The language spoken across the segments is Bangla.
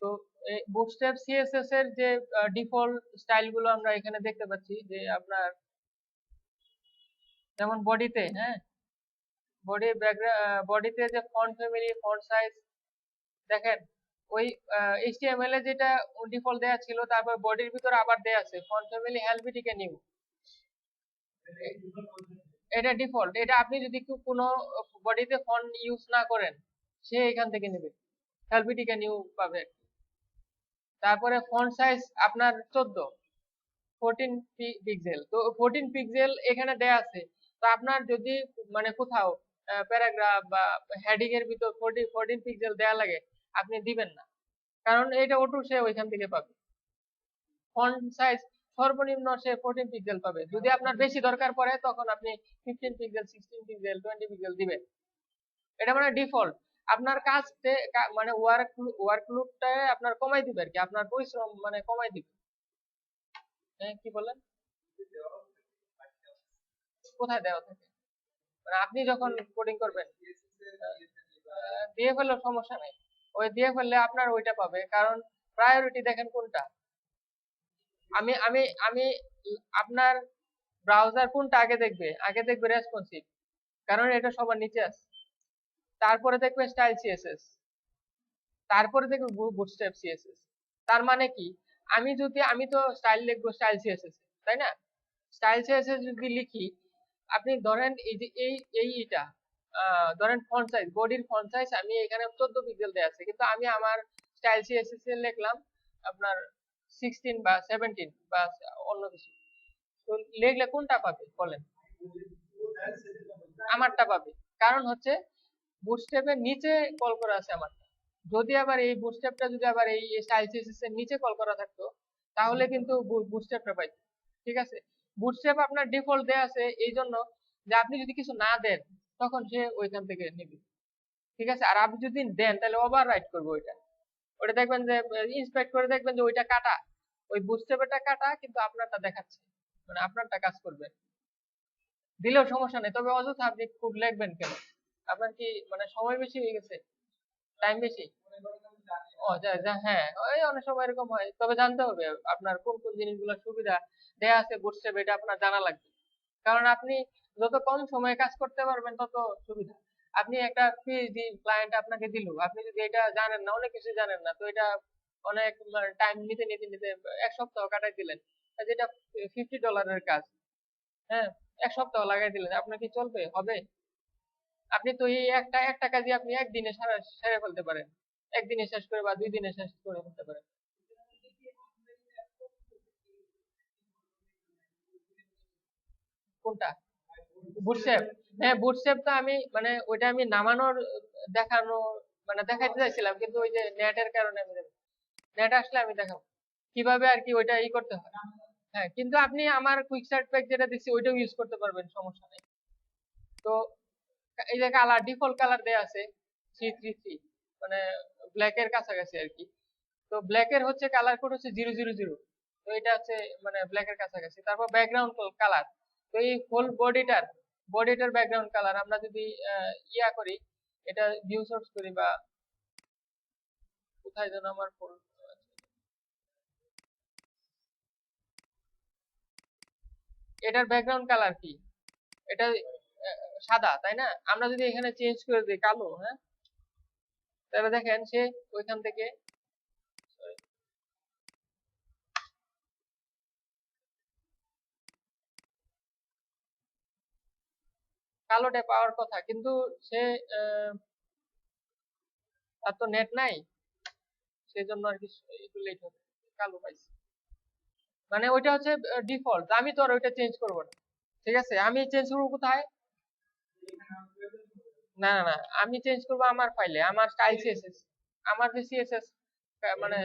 তো বুটস্ট্র্যাপ সিএসএস এর যে ডিফল্ট স্টাইল গুলো আমরা এখানে দেখতে পাচ্ছি, যে আপনার যেমন বডিতে, হ্যাঁ, বডিতে যে ফন্ট ফ্যামিলি, ফন্ট সাইজ দেখেন, ওই এইচটিএমএল এ যেটা ডিফল্ট দেয়া ছিল, তারপর বডির ভিতরে আবার দেয়া আছে ফন্ট ফ্যামিলি হেলভেটিকা নিউ। এটা ডিফল্ট, এটা আপনি যদি কোনো বডিতে ফন্ট ইউজ না করেন, সে এখান থেকে নেবে, হেলভেটিকা নিউ পাবে। তারপরে ফন্ট সাইজ আপনার 14 পিক্সেল, তো 14 পিক্সেল এখানে দেয়া আছে। তো আপনার যদি মানে কোথাও প্যারাগ্রাফ বা হেডিং এর ভিতর 14 পিক্সেল দেয়া লাগে, আপনি দিবেন না, কারণ এটা অটো সে ওইখান থেকে পাবে। ফন্ট সাইজ সর্বনিম্ন সে 14 পিক্সেল পাবে। যদি আপনার বেশি দরকার পড়ে, তখন আপনি 15 পিক্সেল, 16 পিক্সেল, 20 পিক্সেল দিবেন। এটা মানে ডিফল্ট। আপনার কাজতে মানে ওয়ার্কলোডটা আপনার কমাই দিবে আর কি, আপনার পরিশ্রম মানে কমাই দিবে। হ্যাঁ, কি বলেন? কোথায় দেওয়া থাকে? মানে আপনি যখন কোডিং করবেন দিয়ে ফেললে সমস্যা নেই, ওই দিয়ে ফেললে আপনার ওইটা পাবে, কারণ প্রায়োরিটি দেখেন কোনটা। আমি আমি আমি আপনার ব্রাউজার কোনটা আগে দেখবে? আগে দেখবে রেসপন্সিভ, কারণ এটা সবার নিচে আছে। তারপরে দেখবে স্টাইল সিএসএস, তারপরে দেখবে বুটস্ট্র্যাপ সিএসএস। তার মানে কি, আমি তো স্টাইল লিখবো স্টাইল সিএসএস, তাই না? স্টাইল সিএসএস যদি লিখি, আপনি ধরেন এই যে এইটা ধরেন ফন্ট সাইজ, বডির ফন্ট সাইজ আমি এখানে 14 পিক্সেল দেয়া আছে, কিন্তু আমি আমার স্টাইল সিএসএস এ লিখলাম আপনার 16 বা 17 বা অন্য কিছু। তো লিখলে কোনটা পাবে বলেন? আমারটা পাবে, কারণ হচ্ছে বুটস্ট্র্যাপের নিচে কল করা আছে আমার। যদি আবার এই বুটস্ট্র্যাপটা যদি আবার এই স্টাইল সিএসএস এর নিচে কল করা থাকতো, তাহলে কিন্তু বুটস্ট্র্যাপটা পাইতো। ঠিক আছে, বুটস্ট্র্যাপ আপনার ডিফল্ট দেয়া আছে এই জন্য যে আপনি যদি কিছু না দেন, তখন সে ওইখান থেকে নেবে। ঠিক আছে, আর আপনি যদি দেন, তাহলে ওভার রাইট করবে ওইটা। ওটা দেখবেন যে ইন্সপেক্ট করে দেখবেন যে ওইটা কাটা, ওই বুটস্ট্র্যাপটা কাটা, কিন্তু আপনারটা দেখাচ্ছে, মানে আপনারটা কাজ করবে। দিলেও সমস্যা নেই, তবে অযথা আপনি কোড লিখবেন কেন? আপনার কি মানে সময় বেশি হয়ে গেছে, টাইম বেশি? ও হ্যাঁ, ওই অনেক সময় এরকম হয়, তবে জানতে হবে আপনার কোন কোন জিনিসগুলো সুবিধা দেয়া আছে বুটস্ট্র্যাপ, এটা আপনার জানা লাগবে। কারণ আপনি যত কম সময়ে কাজ করতে পারবেন, তত সুবিধা। আপনি একটা পিএইচডি ক্লায়েন্ট আপনাকে দিল, আপনি যদি এটা জানেন না, অনেক কিছু জানেন না, তো এটা অনেক টাইম নিতে নিতে নিতে 1 সপ্তাহ কাটাই দিলেন, যেটা $50 কাজ, হ্যাঁ, 1 সপ্তাহ লাগাই দিলেন, আপনার কি চলবে? হবে? আপনি তো এই একটা কাজই আপনি একদিনে সেরে ফেলতে পারেন, একদিনে শেষ করে বা 2 দিনে শেষ করে ফেলতে পারেন। কোনটা? বুটস্ট্র্যাপ? হ্যাঁ, বুটস্ট্র্যাপ তো আমি মানে ওইটা আমি নামানোর দেখানো মানে দেখাইতে চাইছিলাম, কিন্তু ওই যে নেটের কারণে আমি নেট আসলে আমি দেখাবো কিভাবে আর কি ওইটা করতে হয়। হ্যাঁ, কিন্তু আপনি আমার কুইক স্টার্ট প্যাক যেটা দিচ্ছি ওইটাও ইউজ করতে পারবেন, সমস্যা নেই। তো এই যে কালার, ডিফল্ট কালার দেয়া আছে 333, মানে ব্ল্যাক এর কাছাকাছি আর কি। তো ব্ল্যাক এর হচ্ছে কালার কোড হচ্ছে 000, তো এটা হচ্ছে মানে ব্ল্যাক এর কাছাকাছি। তারপর ব্যাকগ্রাউন্ড কালার, তো এই হোল বডিটার ব্যাকগ্রাউন্ড কালার আমরা যদি করি, এটা ভিউ সোর্স করি বা কোথায় যেন আমার এটার ব্যাকগ্রাউন্ড কালার কি? এটা সাদা, তাই না? আমরা যদি এখানে চেঞ্জ করে দিই কালো, হ্যাঁ, তাহলে দেখেন সে ওইখান থেকে কালোটা পাওয়ার কথা, কিন্তু সে তার তো নেট নাই, সেই জন্য আর কি একটু লেট হবে, কালো পাইছি। মানে ওইটা হচ্ছে ডিফল্ট, আমি তো আর ওইটা চেঞ্জ করবো না। ঠিক আছে, আমি চেঞ্জ করবো কোথায়? না না না, আমি চেঞ্জ করবো আমার ফাইলে, আমার স্টাইল সিএসএস, আমার যে সিএসএস মানে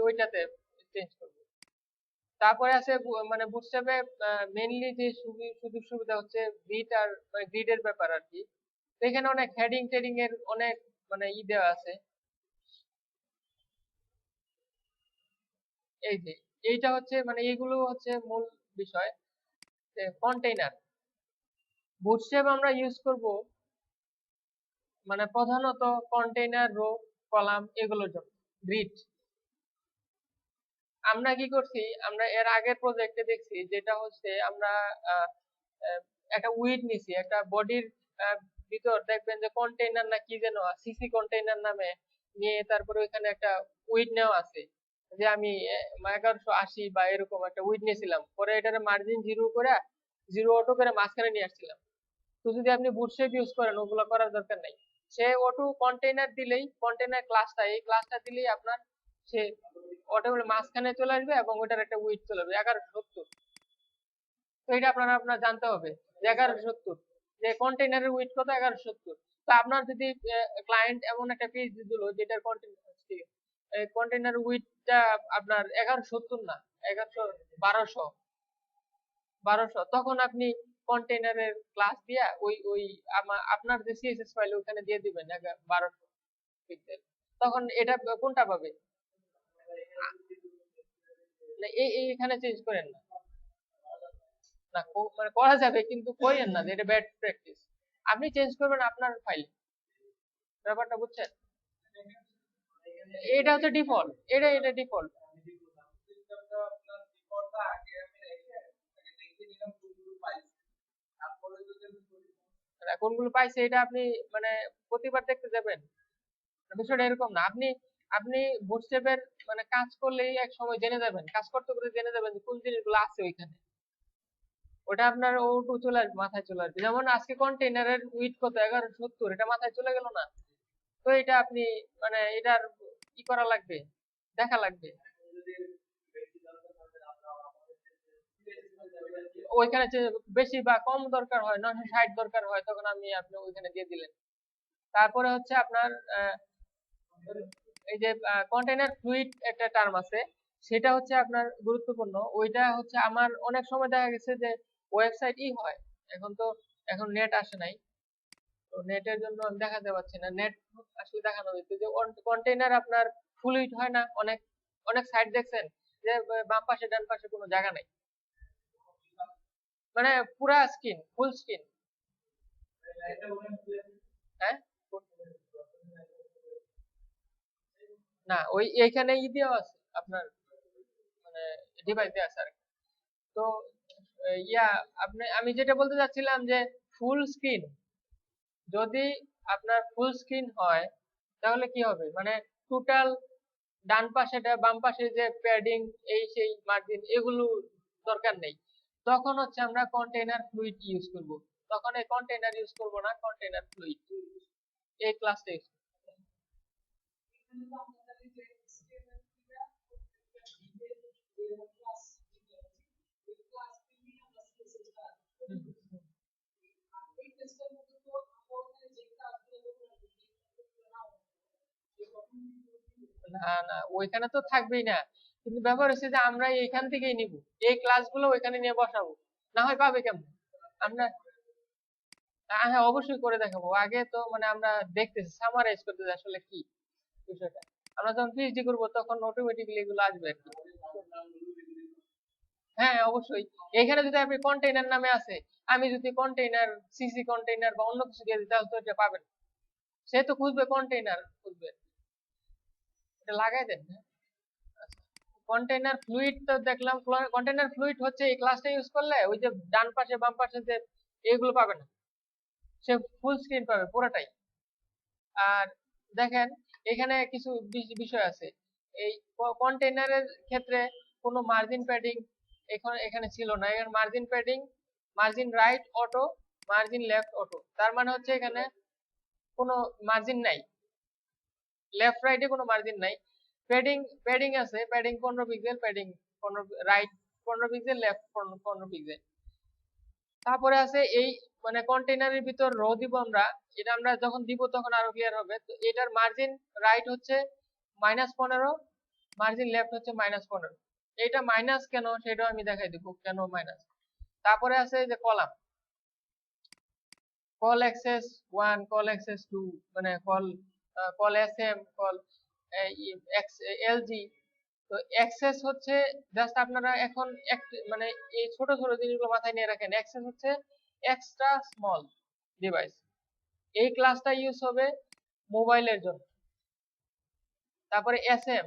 ওইটাতে চেঞ্জ করবো। তারপরে আছে মানে বুটস্ট্র্যাপে মেইনলি যে সুযোগ সুবিধা হচ্ছে গ্রিড আর গ্রিডের ব্যাপার আর কি। তো এখানে অনেক হেডিং টেডিং এর অনেক মানে দেওয়া আছে। এই যে এইটা হচ্ছে মানে এইগুলো হচ্ছে মূল বিষয়। কন্টেইনার বুটস্ট্র্যাপ আমরা ইউজ করব মানে প্রধানত কন্টেইনার, রো, কলাম এগুলোর জন্য। গ্রিড আমরা কি করছি, আমরা এর আগের প্রজেক্টে দেখছি যেটা হচ্ছে আমরা আহ, আহ, একটা উইড নিছি, একটা বডির ভিতর দেখবেন যে কন্টেইনার না কি যেন সিসি কন্টেইনার নামে নিয়ে, তারপরে ওইখানে একটা উইড নেওয়া আছে, যে আমি 1180 বা এরকম একটা উইড নিয়েছিলাম, পরে এটারে মার্জিন জিরো অটো করে মাঝখানে নিয়ে আসছিলাম। তো যদি আপনি বুটস্ট্র্যাপ ইউজ করেন ওগুলো করার দরকার নাই, সে অটো কন্টেইনার দিলেই, কন্টেইনার ক্লাসটা, এই ক্লাসটা দিলেই আপনার সে অটোমেটিক মাঝখানে চলে আসবে এবং ওটার একটা উইড চলে আসবে 1170। তো এটা আপনার জানতে হবে যে 1170, যে কন্টেইনারের উইড কত, 1170। তো আপনার যদি ক্লায়েন্ট এমন একটা পেজ দিল যেটার কন্টেইনার উইডটা আপনার 1170 না, 1100, 1200, তখন আপনি কন্টেইনারের ক্লাস দিয়া ওই ওই আপনার যে সিএসএস ফাইল ওখানে দিয়ে দিবেন 1200 পিক্সেল। তখন এটা কোনটা পাবে না, এখানে চেঞ্জ করেন না। না মানে করা যাবে কিন্তু করেন না, যে এটা ব্যাড প্র্যাকটিস। আপনি চেঞ্জ করবেন আপনার ফাইল, ব্যাপারটা বুঝছেন? এটা হচ্ছে ডিফল্ট, এটা ডিফল্ট। কোনগুলো পাইছে এটা আপনি মানে প্রতিবার দেখতে যাবেন, বিষয়টা এরকম না। আপনি আপনি বুটস্ট্র্যাপের মানে কাজ করলেই এক সময় জেনে যাবেন, কাজ করতে করতে জেনে যাবেন যে কোন জিনিসগুলো আছে ওইখানে, ওটা আপনার ওটু চলে আসবে, মাথায় চলে আসবে। যেমন আজকে কন্টেইনারের উইড কত, 1170, এটা মাথায় চলে গেল না? তো এটা আপনি মানে এটার কি করা লাগবে, দেখা লাগবে। ওইখানে যে বেশি বা কম দরকার হয়, 960 দরকার হয়, তখন আপনি ওইখানে দিয়ে দিলেন। তারপরে হচ্ছে আপনার এই যে কন্টেইনার ফ্লুইড একটা টার্ম আছে, সেটা হচ্ছে আপনার গুরুত্বপূর্ণ। ওইটা হচ্ছে আমার অনেক সময় দেখা গেছে যে ওয়েবসাইট হয়, এখন নেট আসে নাই, তো নেটের জন্য আমি দেখাতে পারছি না। নেট আসলে দেখানো যেত যে কন্টেইনার আপনার ফ্লুইড হয় না, অনেক অনেক সাইট দেখছেন যে বাম পাশে ডান পাশে কোনো জায়গা নাই, মানে পুরা স্ক্রিন, ফুল স্ক্রিন। হ্যাঁ, না ওই এইখানে দেওয়া আছে আপনার, মানে ডিভাইস দেওয়া আছে আর কি। তো আমি যেটা বলতে চাচ্ছিলাম যে ফুল স্ক্রিন, যদি আপনার ফুল স্ক্রিন হয় তাহলে কি হবে, মানে টোটাল ডান পাশে বাম পাশে যে প্যাডিং, এই সেই মার্জিন এগুলো দরকার নেই, তখন হচ্ছে আমরা কন্টেইনার ফ্লুইড ইউজ করব। তখন এই কন্টেইনার ইউজ করব না, কন্টেইনার ফ্লুইড এই ক্লাসটা ইউজ। না না, ওইখানে তো থাকবেই না, কিন্তু ব্যাপার হচ্ছে যে আমরা এখান থেকেই নিব, এই ক্লাসগুলো ওইখানে নিয়ে বসাবো, না হয় পাবে কেমন? আমরা হ্যাঁ অবশ্যই করে দেখাবো। আগে তো মানে আমরা দেখতেছি, সামারাইজ করতেছি আসলে কি বিষয়টা। আমরা যখন পিএইচডি করবো তখন অটোমেটিক্যালি এগুলো আসবে আর কি। হ্যাঁ অবশ্যই। এখানে যদি আপনি কন্টেইনার নামে আছে, আমি যদি কন্টেইনার, সিসি কন্টেইনার বা অন্য কিছু দিয়ে দিই তাহলে তো এটা পাবেন। সে তো খুঁজবে, কন্টেইনার খুঁজবে। এটা লাগাই দেন, হ্যাঁ? আচ্ছা, কন্টেইনার ফ্লুইড তো দেখলাম, কন্টেইনার ফ্লুইড হচ্ছে এই ক্লাসটা ইউজ করলে ওই যে ডান পাশে বাম পাশে যে এগুলো পাবে না, সে ফুল স্ক্রিন পাবে পুরোটাই। আর দেখেন এখানে কিছু বিষয় আছে, এই কন্টেইনারের ক্ষেত্রে কোনো মার্জিন প্যাডিং এখানে এখানে ছিল না। এখানে margin padding, margin right auto, margin left auto, তার মানে হচ্ছে এখানে কোনো মার্জিন নাই, লেফট রাইটে কোনো মার্জিন নাই। প্যাডিং, প্যাডিং আছে, padding 15 pixel, padding 15, right 15 pixel, left 15 pixel. তারপরে আছে এই মানে কন্টেইনারের ভিতর রো দিব আমরা, এটা আমরা যখন দিব তখন আরো ক্লিয়ার হবে। তো এটার মার্জিন রাইট হচ্ছে -15, মার্জিন লেফট হচ্ছে -15। এটা মাইনাস কেন সেটাও আমি দেখাই দিব কেন মাইনাস। তারপরে আছে যে column, call access 1, call access 2, মানে কল এসএম, কল এলজি। তো অ্যাক্সেস হচ্ছে জাস্ট আপনারা এখন মানে এই ছোট ছোট জিনিসগুলো মাথায় নিয়ে রাখেন। অ্যাক্সেস হচ্ছে এক্সট্রা স্মল ডিভাইস, এই ক্লাসটা ইউজ হবে মোবাইলের জন্য। তারপরে এসএম,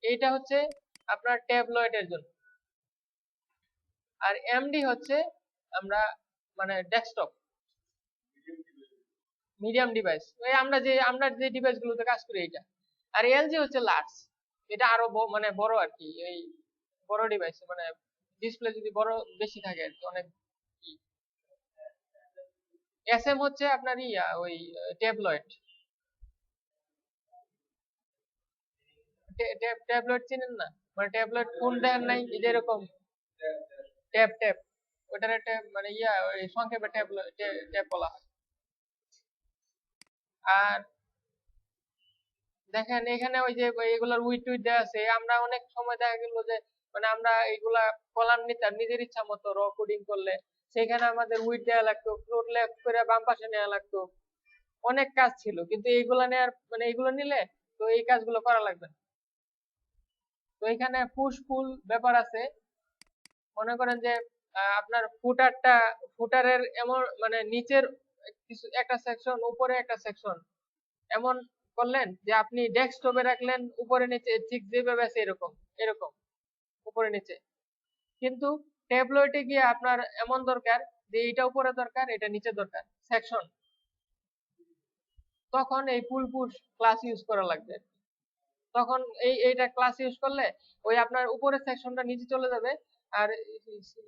এইটা হচ্ছে আপনার ট্যাবলেটের জন্য। আর এমডি হচ্ছে আমরা মানে ডেস্কটপ মিডিয়াম ডিভাইস, ওই আমরা যে ডিভাইস গুলোতে কাজ করি এটা। আর এলজি হচ্ছে লার্জ, এটা আরো মানে বড় আর কি, এই বড় ডিভাইস মানে ডিসপ্লে যদি বড় বেশি থাকে আর কি অনেক। এসএম হচ্ছে আপনার ওই ট্যাবলেট। ট্যাবলেট চিনেন না? মানে ট্যাবলেট ফোন দেন নাই, যেরকম ট্যাব ট্যাব, ওটার একটা মানে ওই সংক্ষেপে ট্যাবলেট ট্যাব বলা হয়। আর দেখেন এখানে ওই যে এগুলার উইট টুইট দেওয়া আছে, আমরা অনেক সময় দেখা গেল যে মানে আমরা এগুলা কলাম নিতাম নিজের ইচ্ছা মতো র কোডিং করলে, সেখানে আমাদের উইট দেওয়া লাগতো, ফ্লোট লেফট করে বাম পাশে নেওয়া লাগতো, অনেক কাজ ছিল। কিন্তু এইগুলা নেওয়ার মানে এইগুলো নিলে তো এই কাজগুলো করা লাগবে না। তো এখানে পুশ পুল ব্যাপার আছে। মনে করেন যে আপনার ফুটারের এমন মানে নিচের কিছু একটা সেকশন, উপরে একটা সেকশন এমন করলেন যে আপনি ডেস্কটপে রাখলেন উপরে নিচে ঠিক যেভাবে আছে এরকম এরকম উপরে নিচে। কিন্তু ট্যাবলেটে গিয়ে আপনার এমন দরকার যে এটা উপরে দরকার, এটা নিচে দরকার সেকশন, তখন এই পুল পুশ ক্লাস ইউজ করা লাগবে। তখন এইটা ক্লাস ইউজ করলে ওই আপনার উপরের সেকশনটা নিচে চলে যাবে আর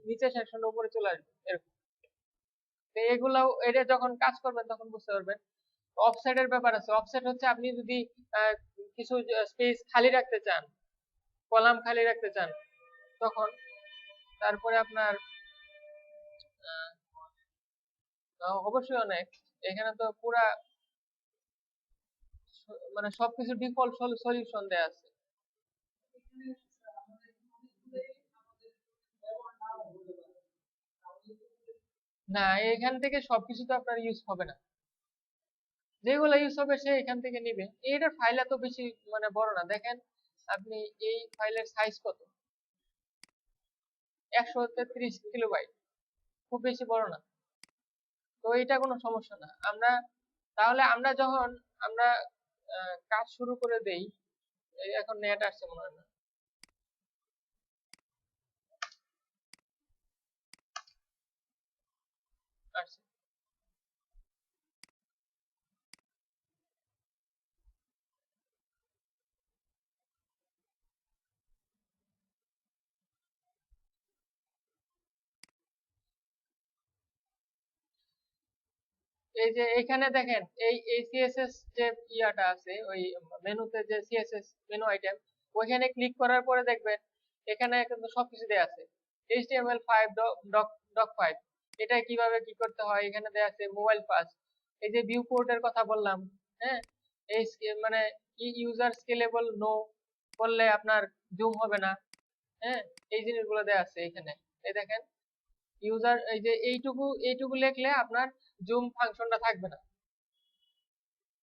নিচের সেকশনটা উপরে চলে আসবে এরকম। তো এগুলাও এটা যখন কাজ করবেন তখন বুঝতে পারবেন। অফসেটের ব্যাপার আছে। অফসেট হচ্ছে আপনি যদি কিছু স্পেস খালি রাখতে চান, কলাম খালি রাখতে চান তখন। তারপরে আপনার অবশ্যই অনেক, এখানে তো পুরা মানে সবকিছু ডিফল্ট সলিউশন দেয়া আছে। না, এখান থেকে সবকিছু তো আপনার ইউজ হবে না, যেগুলো ইউজ হবে সে এখান থেকে নিবে। এইটার ফাইল এত বেশি মানে বড় না, দেখেন আপনি এই ফাইলের সাইজ কত, 133 কিলোবাইট, খুব বেশি বড় না। তো এটা কোনো সমস্যা না। তাহলে আমরা যখন আমরা কাজ শুরু করে দেই, এখন নেট আসছে মনে হয় না, আসছে। এই যে এখানে দেখেন এই সিএসএস যে ইয়াটা আছে, ওই মেনুতে যে সিএসএস মেনু আইটেম, ওইখানে ক্লিক করার পরে দেখবেন এখানে কিন্তু সবকিছু দেয়া আছে। HTML5 ডক 5 এটা কিভাবে কি করতে হয় এখানে দেয়া আছে। মোবাইল পাস, এই যে ভিউ পোর্টের কথা বললাম, হ্যাঁ, এই মানে ইউজার স্কেলেবল নো করলে আপনার জুম হবে না, হ্যাঁ, এই জিনিসগুলো দেয়া আছে এখানে। এই দেখেন ইউজার এই যে এইটুকু এইটুকু লিখলে আপনার জুম ফাংশনটা থাকবে না।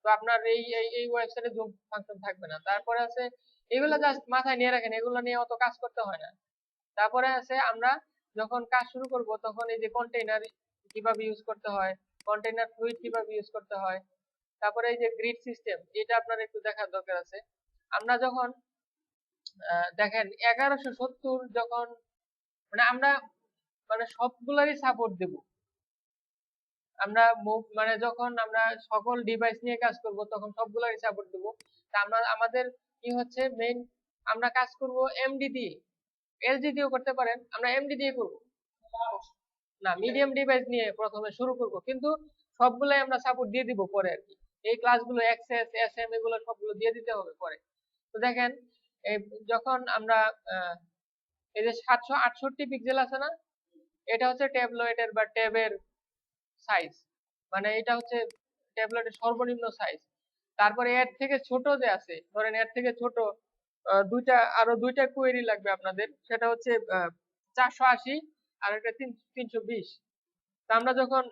তো আপনার এই এই এই ওয়েবসাইটে জুম ফাংশন থাকবে না। তারপরে আছে এগুলো জাস্ট মাথায় নিয়ে রাখেন, এগুলো নিয়ে অত কাজ করতে হয় না। তারপরে আছে আমরা যখন কাজ শুরু করব তখন এই যে কন্টেইনার কিভাবে ইউজ করতে হয়, কন্টেইনার ফ্লুইড কিভাবে ইউজ করতে হয়, তারপরে এই যে গ্রিড সিস্টেম এটা আপনার একটু দেখার দরকার আছে। আমরা যখন দেখেন 1170 যখন মানে আমরা মানে সবগুলারই সাপোর্ট দেব। আমরা মানে যখন আমরা সকল ডিভাইস নিয়ে কাজ করব তখন সবগুলোরই সাপোর্ট দেব। তা আমরা আমাদের কি হচ্ছে মেইন, আমরা কাজ করব এমডি দিয়ে, এলজি দিয়েও করতে পারেন, আমরা এমডি দিয়ে করব না, মিডিয়াম ডিভাইস নিয়ে প্রথমে শুরু করব, কিন্তু সবগুলাই আমরা সাপোর্ট দিয়ে দিব পরে আর কি। এই ক্লাসগুলো এক্সএস এসএম এগুলো সবগুলো দিয়ে দিতে হবে পরে। তো দেখেন এই যখন আমরা এই যে 768 পিক্সেল আছে না, এটা হচ্ছে ট্যাবলেটের বা ট্যাবের সাইজ, মানে এটা হচ্ছে ট্যাবলেটের সর্বনিম্ন সাইজ। তারপরে এর থেকে ছোট যে আছে, ধরেন এর থেকে ছোট আরো দুইটা কোয়েরি লাগবে আপনাদের, সেটা হচ্ছে 480 আর একটা 320। তা আমরা যখন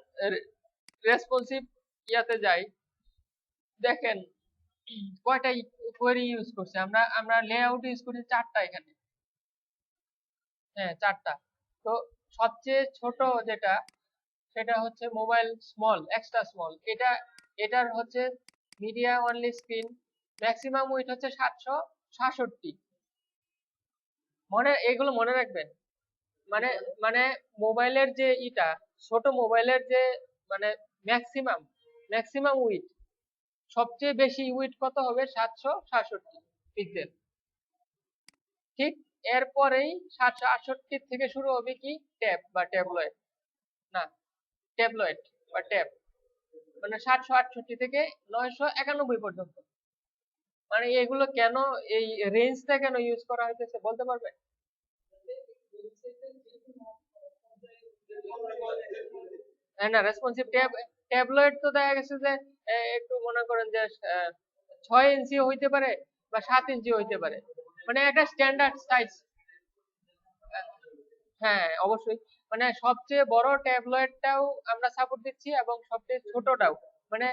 রেসপন্সিভ ইয়াতে যাই, দেখেন কয়টা কোয়েরি ইউজ করছে, আমরা লেআউট ইউজ করছি 4টা এখানে, হ্যাঁ 4টা। তো সবচেয়ে ছোট যেটা সেটা হচ্ছে মোবাইল স্মল, এক্সট্রা স্মল, এটার হচ্ছে media only screen maximum with হচ্ছে 766। এগুলো মনে রাখবেন। মানে মানে মোবাইলের যে ছোট মোবাইলের যে মানে ম্যাক্সিমাম ম্যাক্সিমাম উইথ, সবচেয়ে বেশি উইথ কত হবে? 767 পিক্সেল। ঠিক এরপরেই 768 থেকে শুরু হবে কি? ট্যাব বা ট্যাবলয়েড, না ট্যাবলয়েড বা ট্যাব, মানে 768 থেকে 991 পর্যন্ত। মানে এগুলো কেন, এই রেঞ্জটা কেন ইউজ করা হইতেছে বলতে পারবেন? হ্যাঁ, না রেসপন্সিভ ট্যাবলয়েড তো দেখা গেছে যে একটু মনে করেন যে 6 ইঞ্চি হইতে পারে বা 7 ইঞ্চি হইতে পারে, মানে একটা স্ট্যান্ডার্ড সাইজ। হ্যাঁ অবশ্যই, মানে সবচেয়ে বড় ট্যাবলয়েডটাও আমরা সাপোর্ট দিচ্ছি এবং সবচেয়ে ছোটটাও। মানে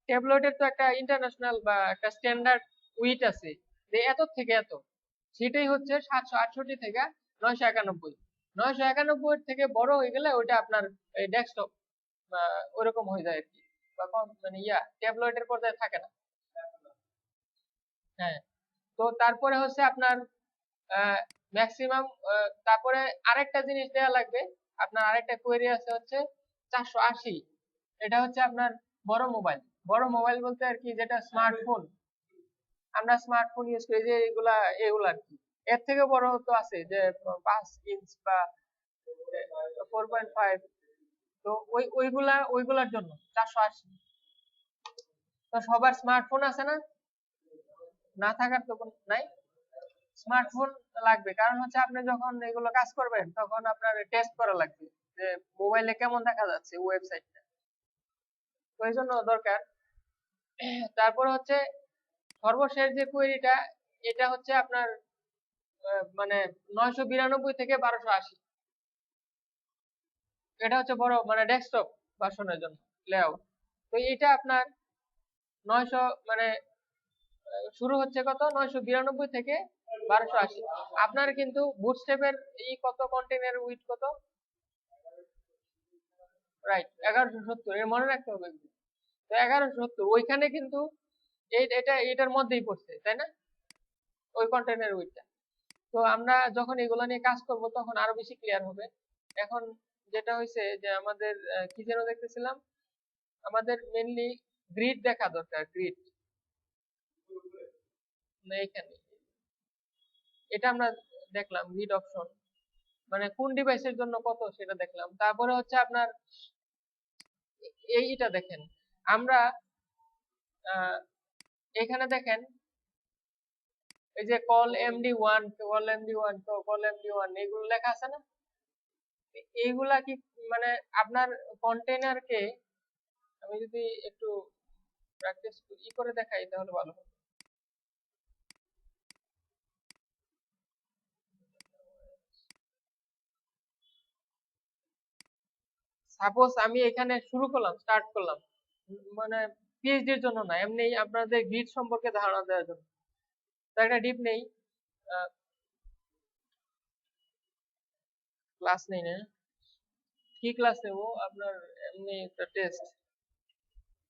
ট্যাবলয়েডের তো একটা ইন্টারন্যাশনাল বা একটা স্ট্যান্ডার্ড উইথ আছে, যে এত থেকে এত, সেটাই হচ্ছে 768 থেকে 991। 991 থেকে বড় হয়ে গেলে ওইটা আপনার এই ডেস্কটপ ওইরকম হয়ে যায় আর কি, বা কম মানে ট্যাবলয়েডের পর্যায়ে থাকে না। হ্যাঁ, তো তারপরে হচ্ছে আপনার ম্যাক্সিমাম, তারপরে আরেকটা জিনিস দেওয়া লাগবে। আপনার আরেকটা কোয়েরি আছে হচ্ছে 480। এটা হচ্ছে আপনার বড় মোবাইল। বড় মোবাইল বলতে আর কি, যেটা স্মার্টফোন, আমরা স্মার্টফোন ইউজ করি যে এগুলা, এগুলা আর কি। এর থেকে বড় তো আছে যে 5 ইঞ্চ বা 4.5। তো ওইগুলার জন্য 480। তো সবার স্মার্টফোন আছে না? না থাকার তো নাই। স্মার্টফোন লাগবে, কারণ হচ্ছে আপনি যখন এগুলো কাজ করবেন তখন আপনার টেস্ট করা লাগবে যে মোবাইলে কেমন দেখা যাচ্ছে ওয়েবসাইটটা, তো এই জন্য দরকার। তারপর হচ্ছে সর্বশেষ যে কোয়েরিটা, এটা হচ্ছে আপনার মানে 992 থেকে 1280। এটা হচ্ছে বড় মানে ডেস্কটপ ভার্সনের জন্য লেআউট। তো এটা আপনার 900 মানে শুরু হচ্ছে কত? 992 থেকে 1280। আপনার কিন্তু বুটস্ট্র্যাপের কত কন্টেইনার উইথ কত? রাইট, 1170। এর মনে রাখতে হবে। তো 1170 ওইখানে কিন্তু এটার মধ্যেই পড়ছে, তাই না? ওই কন্টেইনার উইথটা। তো আমরা যখন এগুলো নিয়ে কাজ করব তখন আরো বেশি ক্লিয়ার হবে। এখন যেটা হয়েছে যে আমাদের কি যেন দেখতেছিলাম, আমাদের মেইনলি গ্রিড দেখা দরকার। গ্রিড না, এখানে এটা আমরা দেখলাম গ্রিড অপশন, মানে কোন ডিভাইসের জন্য কত সেটা দেখলাম। তারপরে হচ্ছে আপনার এইটা দেখেন, আমরা এখানে দেখেন এই যে কল এমডি1, কল এমডি1, কল এমডি1 এগুলো লেখা আছে না? এইগুলা কি মানে আপনার কন্টেইনারকে, আমি যদি একটু প্র্যাকটিস করে দেখাই তাহলে ভালো হবে। সাপোজ আমি এখানে শুরু করলাম, স্টার্ট করলাম, মানে পিএইচডির জন্য না, এমনি আপনাদের গ্রিড সম্পর্কে ধারণা দেওয়ার জন্য। তো একটা ডিপ নেই, ক্লাস নেই না, কি ক্লাস নেব আপনার? এমনি একটা টেস্ট,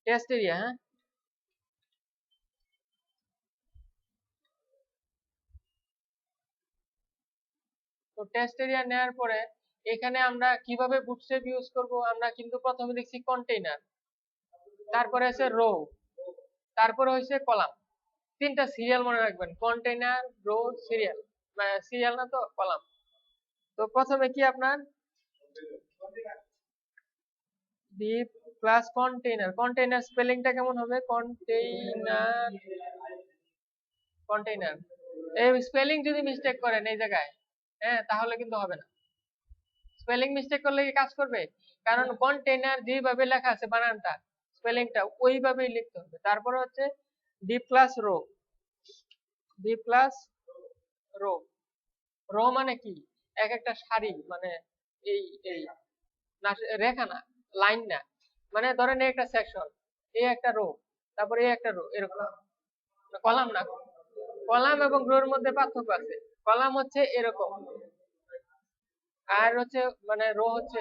টেস্ট এরিয়া। হ্যাঁ, তো টেস্ট এরিয়া নেওয়ার পরে এখানে আমরা কিভাবে বুটস্ট্র্যাপ ইউজ করব, আমরা কিন্তু প্রথমে দেখছি কন্টেইনার, তারপরে আছে রো, তারপরে হচ্ছে কলাম। তিনটা সিরিয়াল মনে রাখবেন, কন্টেইনার, রো, সিরিয়াল। সিরিয়াল না তো কলাম। তো প্রথমে কি আপনার ডিপ ক্লাস কন্টেইনার, কন্টেইনার স্পেলিংটা কেমন হবে? Container, container. এই স্পেলিং যদি মিস্টেক করেন এই জায়গায়, হ্যাঁ, তাহলে কিন্তু হবে না। স্পেলিং মিস্টেক করলে কি কাজ করবে? কারণ কন্টেইনার যেভাবে লেখা আছে বানানটা, স্পেলিংটা ওইভাবেই লিখতে হবে। তারপরে হচ্ছে div class row, div class row. Row মানে কি? এক একটা সারি, মানে এই এই না, রেখা না, লাইন না, মানে ধরেন এই একটা সেকশন, এই একটা রো, তারপরে এই একটা রো, এরকম। কলাম না, কলাম এবং রোর মধ্যে পার্থক্য আছে। কলাম হচ্ছে এরকম, আর হচ্ছে মানে রো হচ্ছে।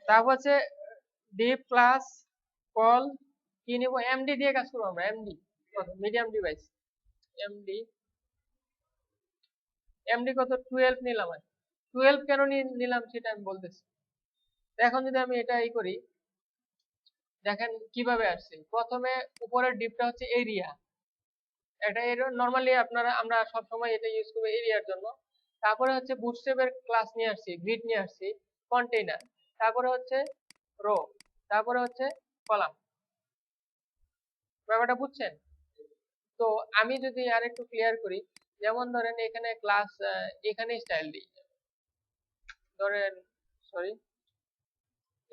তারপর হচ্ছে ডিপ ক্লাস কল, কি নিব? এমডি দিয়ে কাজ করবো আমরা, MD, medium device, MD MD কত 12 নিলাম। আর 12 কেন নিলাম সেটা আমি বলতেছি। এখন যদি আমি এটা করি, দেখেন কিভাবে আসছে। প্রথমে উপরের ডিপটা হচ্ছে এরিয়া, এটা নরমালি আমরা সব সময় এটা ইউজ করব এরিয়ার জন্য। তারপরে হচ্ছে বুটস্ট্র্যাপের ক্লাস নিয়ে আসছি, গ্রিড নিয়ে আসছি, কন্টেইনার, তারপরে হচ্ছে রো, তারপরে হচ্ছে কলাম। ব্যাপারটা বুঝছেন? তো আমি যদি আর একটু ক্লিয়ার করি, যেমন ধরেন এখানে ক্লাস, এখানে স্টাইল দিই, ধরেন সরি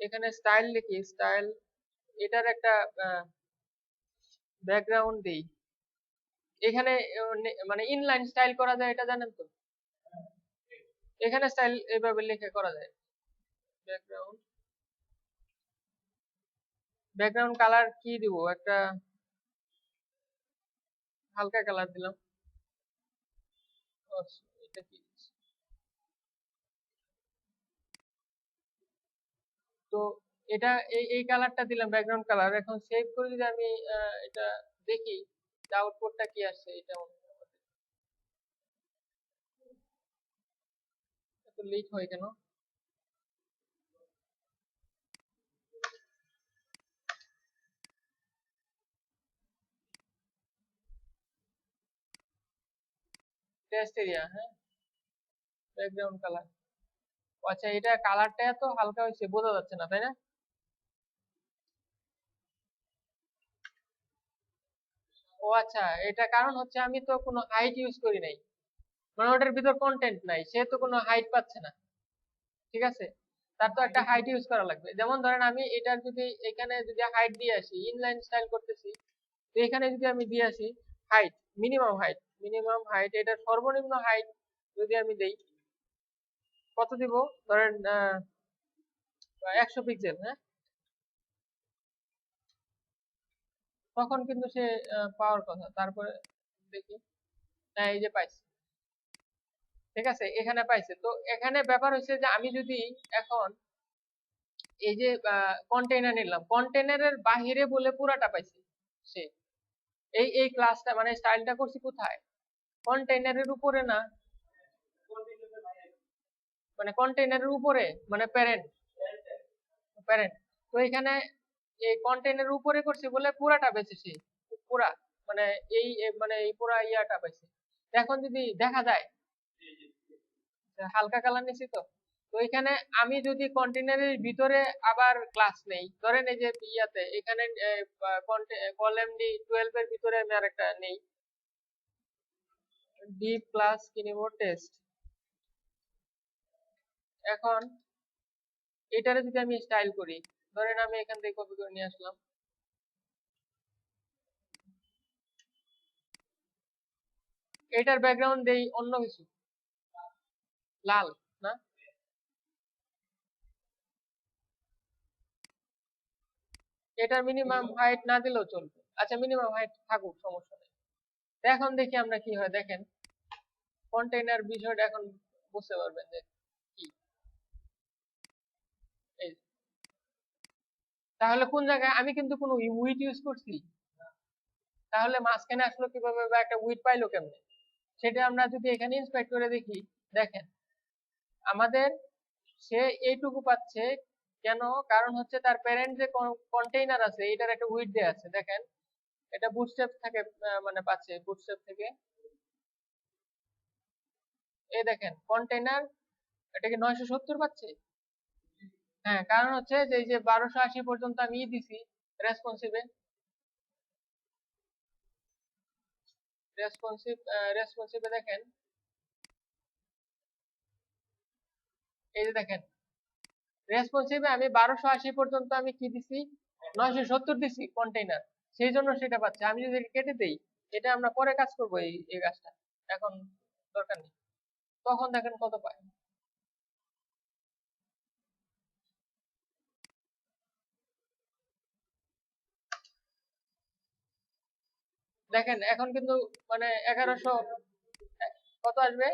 এখানে স্টাইল লিখি, স্টাইল, এটার একটা ব্যাকগ্রাউন্ড দিই। এখানে মানে ইনলাইন স্টাইল করা যায়, এটা জানেন তো? এখানে স্টাইল এভাবে লিখে করা যায়। ব্যাকগ্রাউন্ড, ব্যাকগ্রাউন্ড কালার কি দিব, একটা হালকা কালার দিলাম। এটা কি, তো এটা এই কালারটা দিলাম ব্যাকগ্রাউন্ড কালার। এখন সেভ করে যদি আমি এটা দেখি যে আউটপুটটা কি আসছে, এটা এত লেট হয় কেন? টেস্ট এরিয়া, হ্যাঁ, ব্যাকগ্রাউন্ড কালার। আচ্ছা, এটা কালারটা এত হালকা হয়েছে বোঝা যাচ্ছে না, তাই না? ও আচ্ছা, এটা কারণ হচ্ছে আমি তো কোনো হাইট ইউজ করি নাই, মানে ওটার ভিতর কন্টেন্ট নাই, সে তো কোনো হাইট পাচ্ছে না। ঠিক আছে, তার তো একটা হাইট ইউজ করা লাগবে। যেমন ধরেন আমি এটার যদি এখানে যদি হাইট দিয়ে আসি, ইনলাইন স্টাইল করতেছি, তো এখানে যদি আমি দিয়ে আসি height, minimum height, minimum height, এটার সর্বনিম্ন হাইট যদি আমি দেই, কত দিব, ধরেন 100 পিক্সেল, হ্যাঁ, তখন কিন্তু সে পাওয়ার কথা। তারপরে দেখি, হ্যাঁ এই যে পাইছে। ঠিক আছে, এখানে পাইছে। তো এখানে ব্যাপার হচ্ছে যে আমি যদি এখন এই যে কন্টেইনার নিলাম, কন্টেইনারের বাহিরে বলে পুরাটা পাইছে সে। এই ক্লাসটা মানে স্টাইলটা করছি কোথায়, কন্টেইনারের উপরে না, মানে কন্টেইনারের উপরে, মানে প্যারেন্ট, প্যারেন্ট। তো এখানে এই কন্টেইনারের উপরে করছি বলে পুরাটা পেয়েছি, পুরা, মানে মানে এই পুরা ইয়াটা পাইছি। এখন যদি দেখা যায়, হালকা কালার নিছি তো, তো এখানে আমি যদি কন্টেইনারের ভিতরে আবার ক্লাস নেই, ধরেন এই যে ইয়াতে এখানে কলাম ডি 12 এর ভিতরে আমি আরেকটা নেই, ডিপ ক্লাস কি নিব, টেস্ট। এখন এটারে যদি আমি স্টাইল করি, ধরেন আমি এখান থেকে কপি করে নিয়ে আসলাম, এটার ব্যাকগ্রাউন্ড দেই অন্য কিছু, লাল, না, এটার মিনিমাম হাইট না দিলেও চলবে। আচ্ছা, মিনিমাম হাইট থাকুক, সমস্যা নেই। এখন দেখি আমরা কি হয়, দেখেন কন্টেইনার বিষয়টা এখন বুঝতে পারবেন যে কি। এই তাহলে কোন জায়গায় আমি কিন্তু কোনো উইড ইউজ করছি, তাহলে মাঝখানে আসলো কিভাবে বা একটা উইড পাইলো কেমনে, সেটা আমরা যদি এখানে ইন্সপেক্ট করে দেখি, দেখেন আমাদের সে এইটুকু পাচ্ছে কেন, কারণ হচ্ছে তার প্যারেন্ট যে কন্টেইনার আছে এটার একটা উইড দেয়া আছে, দেখেন এটা বুটস্ট্র্যাপ থেকে মানে পাচ্ছে, বুটস্ট্র্যাপ থেকে। এই দেখেন কন্টেইনার, এটা কি 970 পাচ্ছে? হ্যাঁ, কারণ হচ্ছে যে এই যে 1280 পর্যন্ত আমি দিছি রেসপন্সিভে, রেসপন্সিভ, রেসপন্সিভে দেখেন, এই যে দেখেন রেসপন্সিভে আমি 1280 পর্যন্ত আমি কি দিছি, 970 দিছি কন্টেইনার, সেই জন্য সেটা পাচ্ছে। আমি যদি এটা কেটে দেই, এটা আমরা পরে কাজ করবো, এই কাজটা এখন দরকার নেই, তখন দেখেন কত পায়। দেখেন এখন কিন্তু মানে 1100, কত আসবে,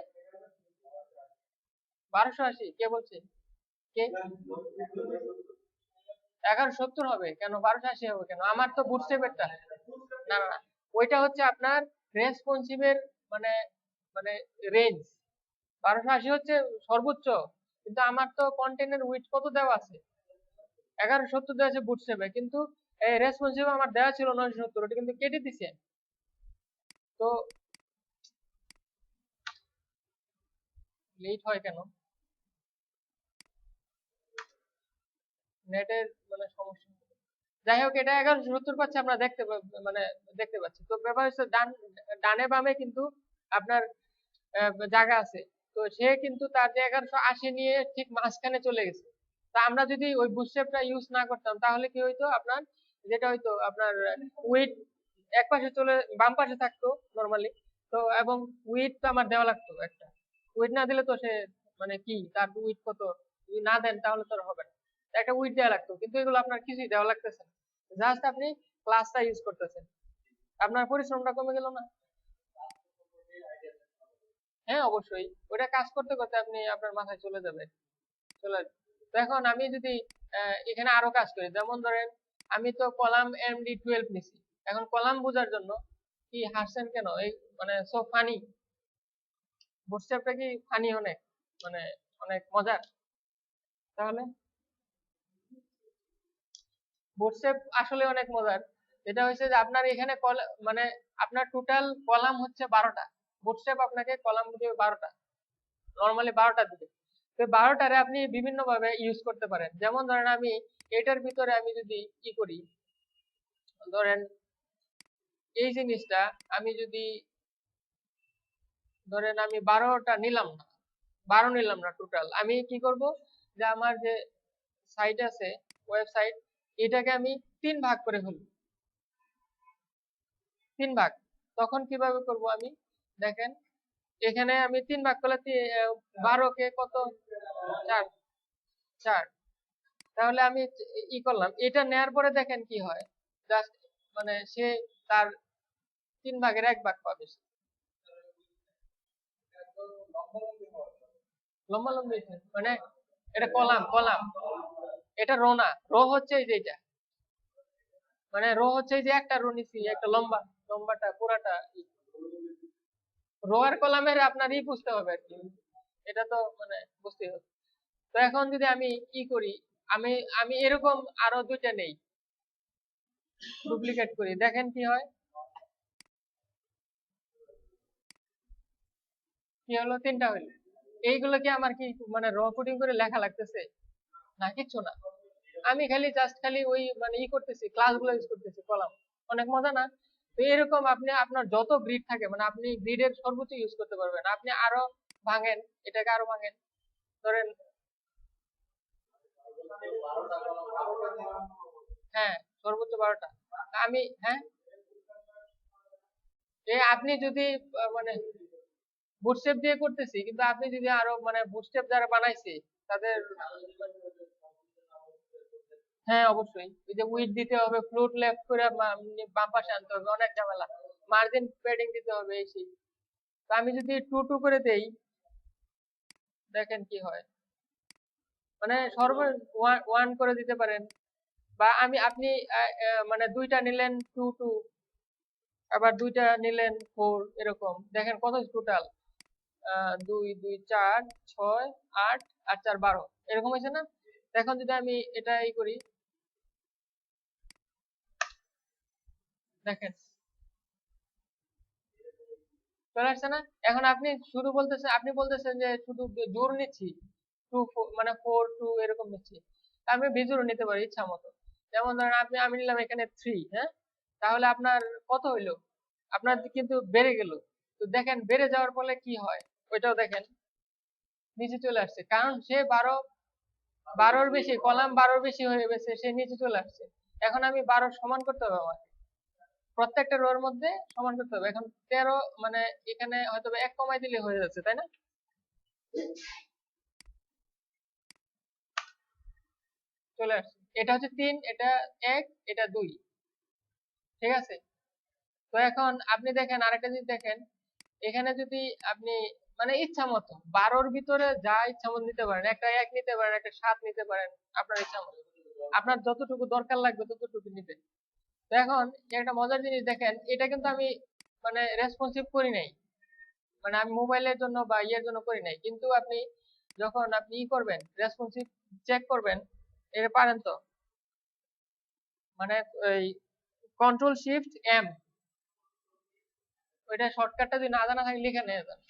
1280, কে বলছে, কে, 1170 হবে কেন, 1280 হবে কেন, আমার তো বুটস্ট্র্যাপেরটা, না না না, ওইটা হচ্ছে আপনার রেসপন্সিভের মানে মানে রেঞ্জ, 1280 হচ্ছে সর্বোচ্চ, কিন্তু আমার তো কন্টেন্টের উইডথ কত দেওয়া আছে, 1170 দেওয়া আছে বুটস্ট্র্যাপে, কিন্তু এই রেসপন্সিভ আমার দেওয়া ছিল 970, ওটা কিন্তু কেটে দিছে। তো লেট হয় কেন? নেটের মানে সমস্যা। যাই হোক, এটা 1170 পাচ্ছে, আমরা মানে দেখতে পাচ্ছি। তো ব্যাপার হচ্ছে ডানে বামে কিন্তু আপনার জায়গা আছে। তো সে কিন্তু তার যে 1180 নিয়ে ঠিক মাঝখানে চলে গেছে। তা আমরা যদি ওই বুটস্ট্র্যাপটা ইউজ না করতাম, তাহলে কি হইতো, আপনার যেটা হইতো আপনার উইড এক পাশে চলে বাম পাশে থাকতো নরমালি। তো এবং উইড তো আমার দেওয়া লাগতো একটা, উইড না দিলে তো সে মানে কি তার উইড কত, যদি না দেন তাহলে তো আর হবে না, একটা উইড দেওয়া লাগতো, কিন্তু এগুলো আপনার কিছুই দেওয়া লাগতেছে না, জাস্ট আপনি ক্লাসটা ইউজ করতেছেন, আপনার পরিশ্রমটা কমে গেল না? হ্যাঁ অবশ্যই, ওটা কাজ করতে করতে আপনি আপনার মাথায় চলে যাবে, চলে আসবে। তো এখন আমি যদি এখানে আরো কাজ করি, যেমন ধরেন আমি তো কলাম MD12 নিছি, এখন কলাম বোঝার জন্য, কি হাসছেন কেন, এই মানে সো ফানি, বুটস্ট্র্যাপটা কি ফানি অনেক, মানে অনেক মজার? তাহলে বুটস্ট্র্যাপ আসলে অনেক মজার। যেটা হচ্ছে যে আপনার এখানে মানে আপনার টোটাল কলাম হচ্ছে 12টা, বুটস্ট্র্যাপ আপনাকে কলাম দিবে 12টা, নরমালি 12টা দিবে। তো 12টারে আপনি বিভিন্ন ভাবে ইউজ করতে পারেন। যেমন ধরেন আমি এটার ভিতরে আমি যদি কি করি, ধরেন এই জিনিসটা আমি যদি ধরেন আমি 12টা নিলাম না, 12 নিলাম না টোটাল, আমি কি করব, যে আমার যে সাইট আছে, ওয়েবসাইট, এটাকে আমি 3 ভাগ করে ফেলবো, 3 ভাগ। তখন কিভাবে করব আমি, দেখেন এখানে আমি 3 ভাগ করলে 12 কে কত, 4, 4। তাহলে আমি ই করলাম, এটা নেয়ার পরে দেখেন কি হয়, জাস্ট মানে সে তার 3 ভাগের 1 ভাগ পাবে, লম্বা লম্বি মানে এটা কলাম, কলাম, এটা রো না, রো হচ্ছে এই যে এটা, মানে রো হচ্ছে এই যে একটা রো নিছি, একটা লম্বা, লম্বাটা পুরাটা, রো আর কলামের আপনার বুঝতে হবে আর কি, এটা তো মানে বুঝতেই হবে। তো এখন যদি আমি কি করি, আমি আমি এরকম আরো 2টা নেই, ডুপ্লিকেট করি, দেখেন কি হয়, কি হলো, 3টা হইলো। এইগুলো কি আমার কি মানে র কোডিং করে লেখা লাগতেছে? না, কিচ্ছু না, আমি খালি ওই মানে করতেছি, ক্লাসগুলো ইউজ করতেছি, কলাম, অনেক মজা না? তো এরকম আপনি আপনার যত গ্রিড থাকে, মানে আপনি গ্রিডের সর্বোচ্চ ইউজ করতে পারবেন, আপনি আরো ভাঙেন, এটাকে আরো ভাঙেন, ধরেন হ্যাঁ সর্বোচ্চ 12টা। আমি হ্যাঁ, আপনি যদি মানে বুটস্ট্র্যাপ দিয়ে করতেছি, কিন্তু আপনি যদি আরো মানে বুটস্ট্র্যাপ যারা বানাইছে তাদের, হ্যাঁ অবশ্যই, এই যে উইড দিতে হবে, ফ্লোট লেফট করে বাম পাশে আনতে হবে, অনেক ঝামেলা, মার্জিন প্যাডিং দিতে হবে এই সেই। তো আমি যদি 2 2 করে দেই, দেখেন কি হয়, মানে সর্ব 1 করে দিতে পারেন, বা আপনি মানে 2টা নিলেন 2 2, আবার 2টা নিলেন 4, এরকম দেখেন কত টোটাল, 2 2 4 6 8 আর 4 12, এরকম হয়েছে না? এখন যদি আমি এটা করি, দেখেন চলে আসছে না? এখন আপনি বলতেছেন যে শুধু জোর নিচ্ছি, 2 4 মানে 4 2 এরকম নিচ্ছি, আমি বিজোড় নিতে পারি ইচ্ছা মতো। যেমন ধরেন আমি নিলাম এখানে 3, হ্যাঁ, তাহলে আপনার কত হইলো, আপনার কিন্তু বেড়ে গেল। তো দেখেন বেড়ে যাওয়ার ফলে কি হয়, ওইটাও দেখেন নিচে চলে আসছে, কারণ সে 12 বেশি, কলাম 12 বেশি হয়ে গেছে, সে নিচে চলে আসছে। এখন আমি 12 সমান করতে হবে আমার, প্রত্যেকটা রোর মধ্যে সমান করতে হবে। এখন 13 মানে এখানে হয়তো 1 কমাই দিলে হয়ে যাচ্ছে, তাই না? চলে আসছে, এটা হচ্ছে 3, এটা 1, এটা 2, ঠিক আছে? তো এখন আপনি দেখেন আরেকটা জিনিস দেখেন, এখানে যদি আপনি মানে ইচ্ছা মতো 12-র ভিতরে যা ইচ্ছা মতো নিতে পারেন, একটা 1 নিতে পারেন, একটা 7 নিতে পারেন, আপনার ইচ্ছা মতো, আপনার যতটুকু দরকার লাগবে ততটুকু নিবেন। তো এখন একটা মজার জিনিস দেখেন, এটা কিন্তু আমি মানে রেসপন্সিভ করি নাই, মানে আমি মোবাইলের জন্য বা ইয়ের জন্য করি নাই, কিন্তু আপনি যখন আপনি ই করবেন রেসপন্সিভ চেক করবেন, এটা পারেন তো? মানে ওই কন্ট্রোল শিফট এম, ওইটা শর্টকাটটা যদি না জানা থাকে লিখে নিয়ে যান,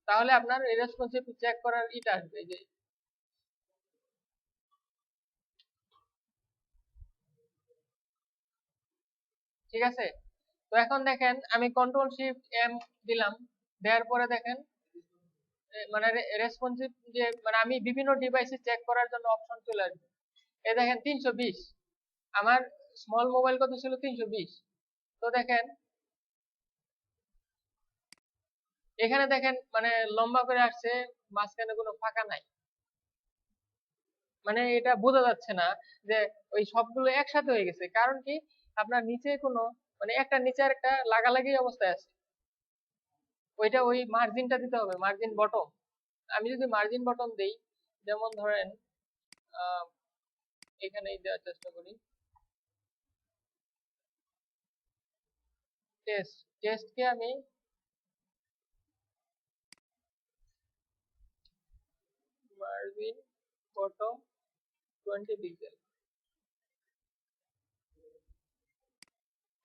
তাহলে আপনার রেসপন্সিভ চেক করার ইটা আসবে। এই যে ঠিক আছে। তো এখন দেখেন আমি কন্ট্রোল শিফট এম দিলাম, দেওয়ার পরে দেখেন মানে রেসপন্সিভ যে মানে আমি বিভিন্ন ডিভাইসে চেক করার জন্য অপশন চলে আসবে। এই দেখেন 320, আমার স্মল মোবাইল কত ছিল 320। তো দেখেন এখানে দেখেন মানে লম্বা করে আসছে, মাঝখানে কোনো ফাঁকা নাই, মানে এটা বোঝা যাচ্ছে না যে ওই সবগুলো একসাথে হয়ে গেছে। কারণ কি, আপনার নিচে কোনো মানে একটা নিচে আর একটা লাগালাগি অবস্থায় আছে, ওইটা ওই মার্জিনটা দিতে হবে, মার্জিন বটম। আমি যদি মার্জিন বটম দেই, যেমন ধরেন আহ এখানেই দেওয়ার চেষ্টা করি, টেস্টকে আমি মার্জিন বটম 20 পিক্সেল।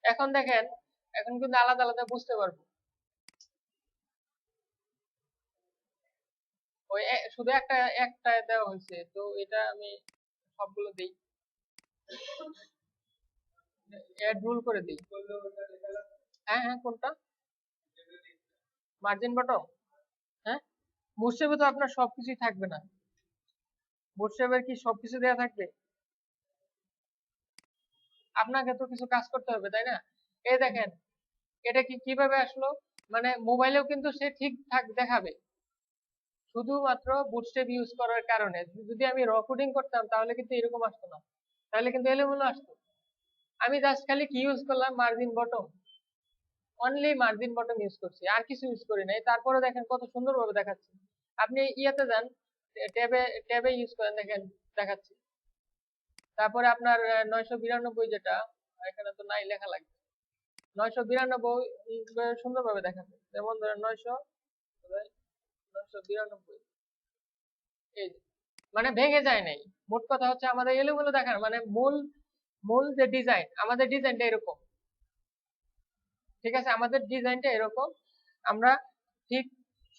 এখন দেখেন, এখন কিন্তু আলাদা আলাদা বুঝতে পারবো। ওই শুধু একটা একটা দেওয়া হয়েছে, তো এটা আমি সবগুলো দিই, এড রুল করে দিই। হ্যাঁ হ্যাঁ, কোনটা? Margin bottom? হ্যাঁ, বুটস্ট্র্যাপে তো আপনার সবকিছুই থাকবে না। বুটস্ট্র্যাপের কি সবকিছু দেওয়া থাকবে? আপনাকে তো কিছু কাজ করতে হবে, তাই না? এই দেখেন এটা কি কিভাবে আসলো, মানে মোবাইলেও কিন্তু সে ঠিকঠাক দেখাবে, শুধুমাত্র বুটস্ট্র্যাপ ইউজ করার কারণে। যদি আমি র কোডিং করতাম তাহলে কিন্তু এরকম আসতো না, তাহলে কিন্তু এলোমেলো আসতো। আমি জাস্ট খালি কি ইউজ করলাম, margin bottom, only margin bottom use করছি, আর কিছু ইউজ করি নাই। তারপরে দেখেন কত সুন্দরভাবে দেখাচ্ছে। আপনি ইয়াতে যান, ট্যাবে ট্যাবে ইউজ করেন, দেখেন দেখাচ্ছে। তারপরে আপনার 992 যেটা, এখানে তো নাই, লেখা লাগবে 992 সুন্দরভাবে দেখাচ্ছে। যেমন ধরেন 992, এই যে, মানে ভেঙে যায় নাই। মোট কথা হচ্ছে আমাদের এলোমেলো দেখার মানে মূল মূল যে ডিজাইন, আমাদের ডিজাইনটা এরকম। ঠিক আছে, আমাদের ডিজাইনটা এরকম, আমরা ঠিক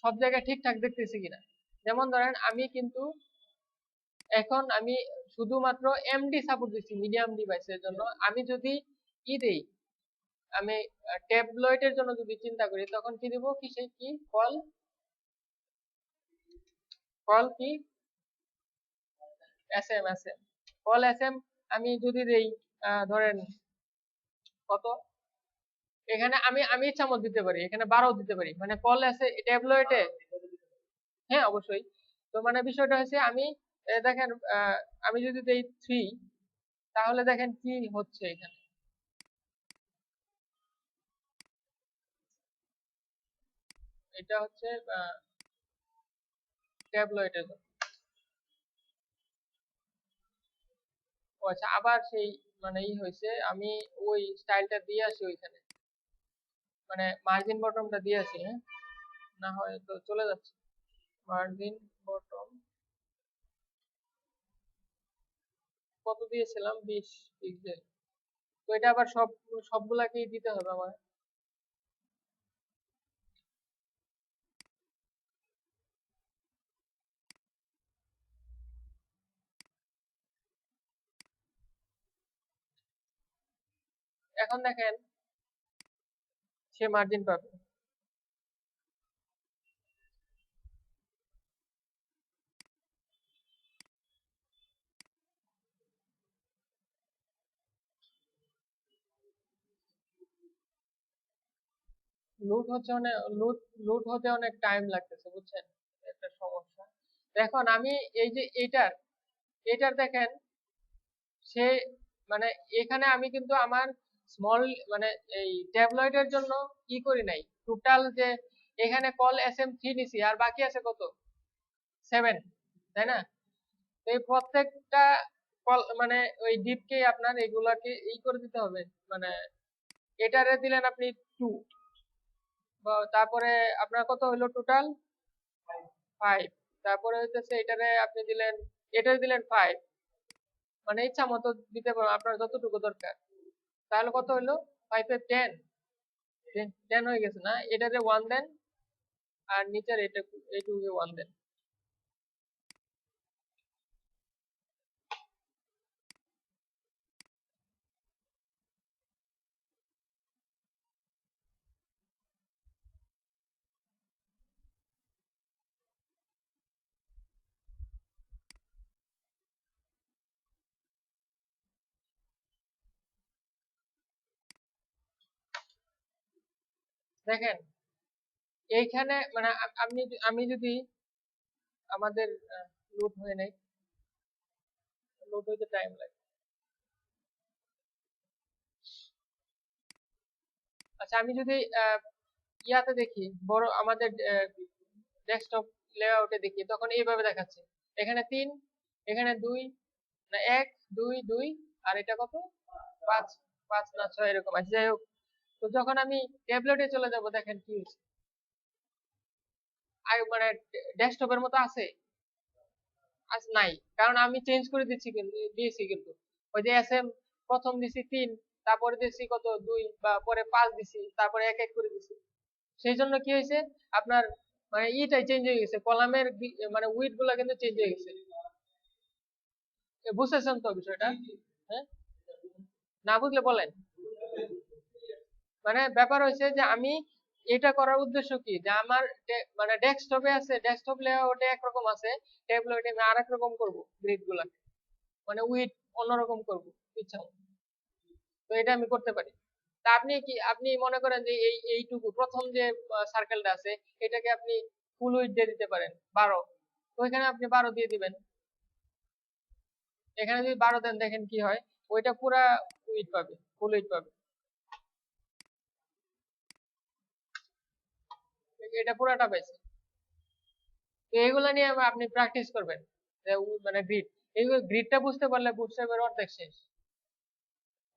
সব জায়গায় ঠিকঠাক দেখতেছি কিনা। যেমন ধরেন আমি কিন্তু এখন আমি শুধুমাত্র এমডি সাপোর্ট দিচ্ছি মিডিয়াম ডিভাইসের জন্য। আমি যদি ই দেই, আমি ট্যাবলয়েডের জন্য যদি চিন্তা করি, তখন কি দিব, কি সেই কি কল কল কি এস এম কল এম আমি যদি দেই ধরেন কত, এখানে আমি আমি ইচ্ছা মত দিতে পারি, এখানে 12 দিতে পারি, মানে কল আছে ট্যাবলয়েডে। হ্যাঁ অবশ্যই। তো মানে বিষয়টা হচ্ছে আমি দেখেন আমি যদি দেই 3, তাহলে দেখেন কি হচ্ছে এখানে। এটা হচ্ছে ট্যাবলয়েডের জন্য। ও আচ্ছা, আবার সেই মানে ই হয়েছে, আমি ওই স্টাইলটা দিয়ে আসি ওইখানে, মানে মার্জিন বটমটা দিয়ে আসি। হ্যাঁ, না হয় তো চলে যাচ্ছে। মার্জিন বটম কত দিয়েছিলাম, 20 পিক্সেল। তো এটা আবার সবগুলাকেই দিতে হবে আমার। এখন দেখেন সে মার্জিন পাবে। লুট হচ্ছে অনেক, লুট লুট হতে অনেক টাইম লাগতেছে, বুঝছেন, একটা সমস্যা। এখন আমি এই যে এইটার এইটার দেখেন সে মানে এখানে আমি কিন্তু আমার স্মল মানে এই ট্যাবলয়েডের জন্য কি করি নাই, টোটাল যে এখানে কল SM3 নিছি, আর বাকি আছে কত, 7, তাই না? তো এই প্রত্যেকটা কল মানে ওই ডিপকে আপনার এগুলাকে ই করে দিতে হবে, মানে এটারে দিলেন আপনি 2, তারপরে আপনার কত হইলো টোটাল 5। তারপরে হইতেছে এটারে আপনি দিলেন, এটারে দিলেন 5, মানে ইচ্ছা মতো দিতে পারবেন আপনার যতটুকু দরকার। তাহলে কত হইলো 5 এর 10, 10 হয়ে গেছে না? এটারে 1 দেন আর নিচের এইটুকুকে 1 দেন। দেখেন এইখানে মানে আমি যদি আমাদের লোড হয়ে নাই, লোড হইতে টাইম লাগে। আচ্ছা আমি যদি ইয়াতে দেখি, বড় আমাদের ডেস্কটপ লেআউটে দেখি, তখন এইভাবে দেখাচ্ছে এখানে 3, এখানে 2, না 1 2 2, আর এটা কত 5 5 না 6 এরকম আছে। যাই হোক, তো যখন আমি ট্যাবলেটে চলে যাব দেখেন কি হচ্ছে, মানে ডেস্কটপের মতো আছে আজ নাই, কারণ আমি চেঞ্জ করে দিয়েছি কিন্তু ওই যে এসএম প্রথম দিছি 3, তারপরে দিছি কত 2 বা পরে 5 দিছি, তারপরে এক এক করে দিছি। সেই জন্য কি হয়েছে আপনার মানে ইটাই চেঞ্জ হয়ে গেছে, কলামের মানে উইড গুলা কিন্তু চেঞ্জ হয়ে গেছে। বুঝতেছেন তো বিষয়টা? হ্যাঁ, না বুঝলে বলেন। মানে ব্যাপার হয়েছে যে আমি এটা করার উদ্দেশ্য কি, যে আমার মানে ডেস্কটপে আছে, ডেস্কটপ লেআউটে একরকম আছে, ট্যাবলেটে আমি আরেক রকম করবো গ্রিড গুলা, মানে উইড অন্যরকম করবো ইচ্ছা মতো। তো এটা আমি করতে পারি। তা আপনি মনে করেন যে এইটুকু প্রথম যে সার্কেলটা আছে, এটাকে আপনি ফুল উইড দিয়ে দিতে পারেন 12, তো এখানে আপনি 12 দিয়ে দিবেন। এখানে যদি 12 দেন দেখেন কি হয়, ওইটা পুরা উইড পাবে, ফুল উইড পাবে। এটা পুরাটা পাইছে। তো এইগুলা নিয়ে আপনি প্র্যাকটিস করবেন, যে মানে গ্রিড, এইগুলো গ্রিডটা বুঝতে পারলে বুটস্ট্র্যাপের অর্ধেক শেষ।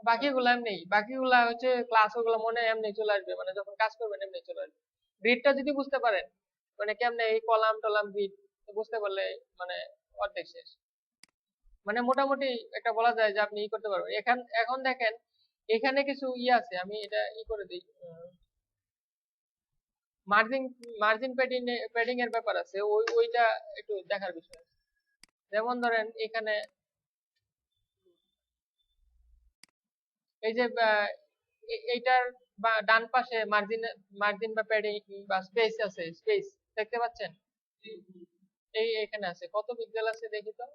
বাকিগুলো এমনি, বাকিগুলা হচ্ছে ক্লাস, ওগুলো মনে এমনি চলে আসবে, মানে যখন কাজ করবেন এমনি চলে আসবে। গ্রিডটা যদি বুঝতে পারেন, মানে কেমনে এই কলাম টলাম গ্রিড বুঝতে পারলে মানে অর্ধেক শেষ। মানে মোটামুটি একটা বলা যায় যে আপনি ই করতে পারবেন। এখন দেখেন এখানে কিছু আছে, আমি এটা করে দিই। মার্জিন মার্জিন প্যাডিং এর ব্যাপার আছে, ওইটা একটু দেখার বিষয়। যেমন ধরেন এখানে এই যে এইটার বা ডান পাশে মার্জিন মার্জিন বা প্যাডিং বা স্পেস আছে, স্পেস দেখতে পাচ্ছেন? এখানে আছে, কত পিক্সেল আছে দেখি তো।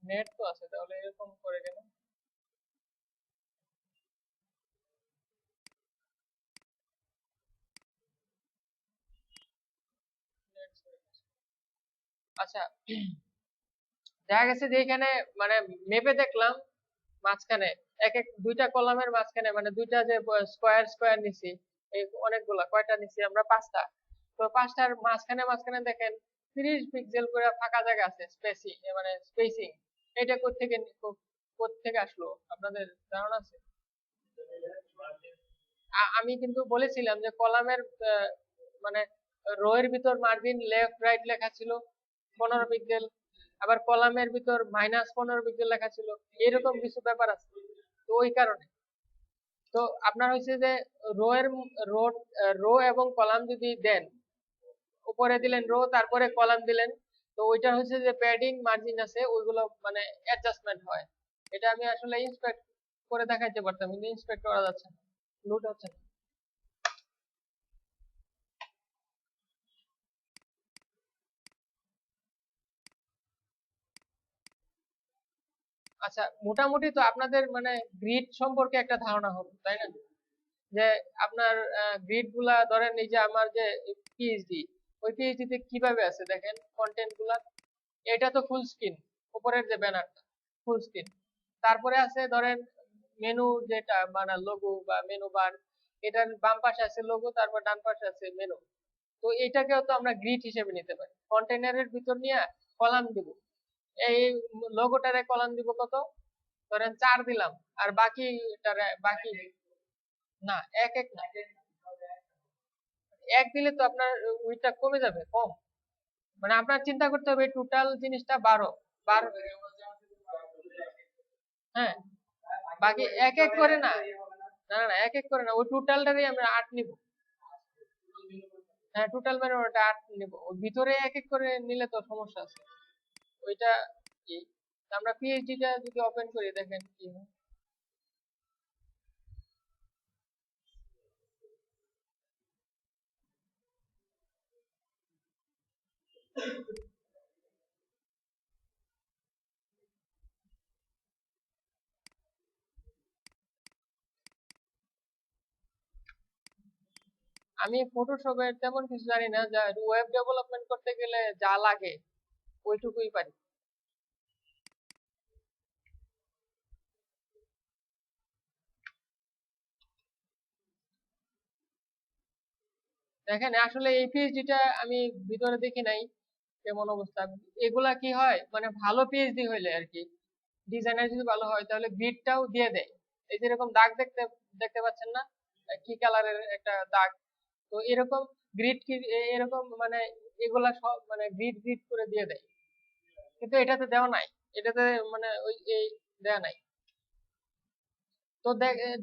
নেট তো আছে, তাহলে এরকম করে কেন? আচ্ছা, দেখা গেছে যে এখানে মানে মেপে দেখলাম মাঝখানে এক এক দুইটা কলামের মাঝখানে, মানে দুইটা যে স্কোয়ার স্কোয়ার নিছি, এই অনেকগুলা, কয়টা নিছি আমরা 5টা। তো 5টার মাঝখানে মাঝখানে দেখেন 30 পিক্সেল করে ফাঁকা জায়গা আছে, স্পেসিং মানে স্পেসিং। এটা কোত্থেকে আসলো আপনাদের ধারণা আছে? আমি কিন্তু বলেছিলাম যে কলামের মানে রো এর ভিতর মার্জিন লেফট রাইট লেখা ছিল 15 পিক্সেল, আবার কলামের ভিতর -15 পিক্সেল লেখা ছিল, এরকম কিছু ব্যাপার আছে। তো ওই কারণে তো আপনার হচ্ছে যে রো এর রো রো এবং কলাম যদি দেন, উপরে দিলেন রো তারপরে কলাম দিলেন, তো ওইটা হচ্ছে যে প্যাডিং মার্জিন আছে ওইগুলো মানে অ্যাডজাস্টমেন্ট হয়। এটা আমি আসলে ইন্সপেক্ট করে দেখাইতে পারতাম, কিন্তু ইন্সপেক্ট করা যাচ্ছে না, লোড হচ্ছে না। আচ্ছা, মোটামুটি তো আপনাদের মানে গ্রিড সম্পর্কে একটা ধারণা হলো, তাই না? যে আপনার গ্রিড গুলা ধরেন, এই যে আমার যে পিএইচডি, ওই পিএইচডি তে কিভাবে আছে দেখেন কন্টেন্ট গুলা। এটা তো ফুল স্ক্রিন, উপরের যে ব্যানারটা ফুল স্ক্রিন। তারপরে আছে ধরেন মেনু, যেটা মানে লোগো বা মেনু বার, এটার বাম পাশে আছে লোগো, তারপর ডান পাশে আছে মেনু। তো এটাকেও তো আমরা গ্রিড হিসেবে নিতে পারি। কন্টেনারের ভিতর নিয়ে কলাম দিব, এই লোগোটারে কলাম দিব কত, ধরেন 4 দিলাম, আর বাকি না, এক এক না, এক দিলে তো আপনার উইডটা কমে যাবে, কম। মানে আপনার চিন্তা করতে হবে টোটাল জিনিসটা 12 হ্যাঁ, বাকি এক এক করে না, না না এক এক করে না, ওই টোটালটারই আমরা 8 নিব। হ্যাঁ, টোটাল মানে ওটা 8 নিব, ওর ভিতরে এক এক করে নিলে তো সমস্যা আছে। ওইটা কি, আমরা পিএইচডিটা যদি ওপেন করি দেখেন কি হয়। আমি ফটোশপের তেমন কিছু জানি না, যা ওয়েব ডেভেলপমেন্ট করতে গেলে যা লাগে ওইটুকুই পারি। দেখেন আসলে এই পিএইচডিটা আমি ভিতরে দেখি নাই কেমন অবস্থা। এগুলা কি হয়, মানে ভালো পিএইচডি হইলে আর কি, ডিজাইনার যদি ভালো হয় তাহলে গ্রিডটাও দিয়ে দেয়। এই যে এরকম দাগ দেখতে দেখতে পাচ্ছেন না, কি কালারের একটা দাগ, তো এরকম গ্রিড কি এরকম মানে এগুলা সব মানে গ্রিড গ্রিড করে দিয়ে দেয়, কিন্তু এটাতে দেওয়া নাই, এটাতে মানে ওই এই দেওয়া নাই। তো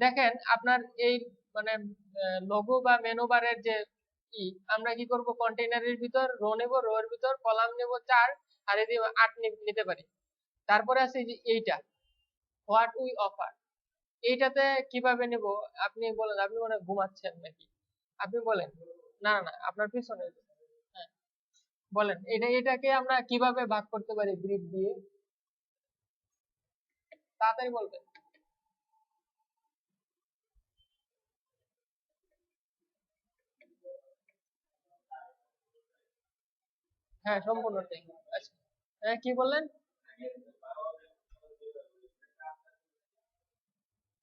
দেখেন আপনার এই মানে লোগো বা মেনু বারের যে কি, আমরা কি করব, কন্টেইনারের ভিতর রো নেব, রো এর ভিতর কলাম নেব 4, আর এদিকে 8 নিতে পারি। তারপরে আছে যে এইটা হোয়াট উই অফার, এইটাতে কিভাবে নেব, আপনি বলেন, আপনি মনে হয় ঘুমাচ্ছেন নাকি, আপনি বলেন। না না না, আপনার পিছনে। হ্যাঁ, বলেন এটাকে আমরা কিভাবে ভাগ করতে পারি গ্রিড দিয়ে, তাড়াতাড়ি বলবেন। হ্যাঁ, সম্পূর্ণটাই। আচ্ছা, হ্যাঁ কি বললেন?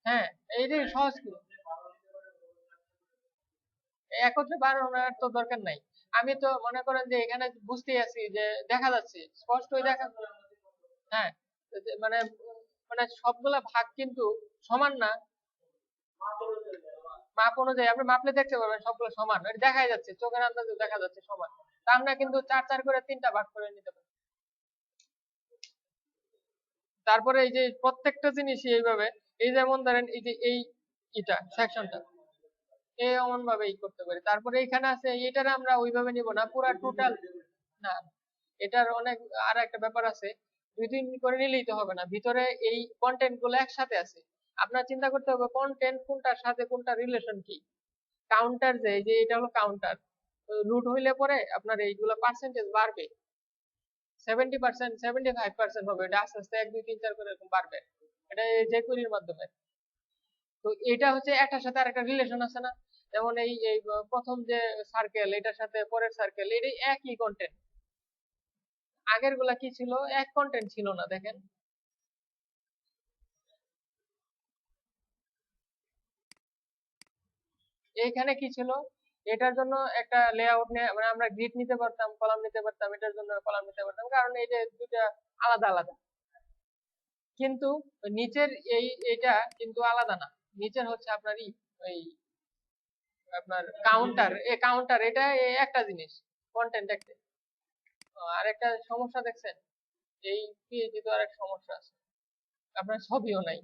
হ্যাঁ, এইটাই সহজ কি, একত্রে বানানোর তো দরকার নাই। আমি তো মনে করেন যে এখানে বুঝতেই আছি যে দেখা যাচ্ছে, স্পষ্টই দেখা। হ্যাঁ, মানে মানে সবগুলা ভাগ কিন্তু সমান না, মাপ অনুযায়ী আপনি মাপলে দেখতে পাবেন সবগুলো সমান, এটা দেখাই যাচ্ছে, চোখের আন্দাজে দেখা যাচ্ছে সমান। তা আমরা কিন্তু 4 4 করে 3টা ভাগ করে নিতে পারি। তারপরে এই যে প্রত্যেকটা জিনিসই এইভাবে, এই যেমন ধরেন এই যে এই এটা সেকশনটা এই এমন ভাবে করতে পারি। তারপরে এখানে আছে এটারে আমরা ওইভাবে নিব না, পুরা টোটাল না, এটার অনেক আর একটা ব্যাপার আছে, 2 3 করে নিলেই তো হবে না, ভিতরে এই কন্টেন্ট গুলো একসাথে আছে। আপনার চিন্তা করতে হবে কন্টেন্ট কোনটার সাথে কোনটা রিলেশন কি। কাউন্টার যে এই যে এটা হলো কাউন্টার, রুট হইলে পরে আপনার এইগুলো পার্সেন্টেজ বাড়বে, 70% 75% হবে, এটা আস্তে আস্তে 1 2 3 4 করে এরকম বাড়বে, এটা এই যে কোরির মাধ্যমে। তো এটা হচ্ছে একটার সাথে আরেকটা রিলেশন আছে না, যেমন এই এই প্রথম যে সার্কেল এটার সাথে পরের সার্কেল, এটাই একই কন্টেন্ট। আগের গুলা কি ছিল, এক কন্টেন্ট ছিল না, দেখেন এইখানে কি ছিল, এটার জন্য একটা লেআউট নিয়ে মানে আমরা গ্রিড নিতে পারতাম, কলাম নিতে পারতাম, এটার জন্য কলাম নিতে পারতাম, কারণ এই যে দুটা আলাদা আলাদা। কিন্তু নিচের এইটা কিন্তু আলাদা না, নিচের হচ্ছে আপনার ওই আপনার কাউন্টার, কাউন্টার এটা একটা জিনিস, কন্টেন্ট একটা। আর একটা সমস্যা দেখছেন, এই পিএইচডি তো আরেক সমস্যা আছে, আপনার ছবিও নাই,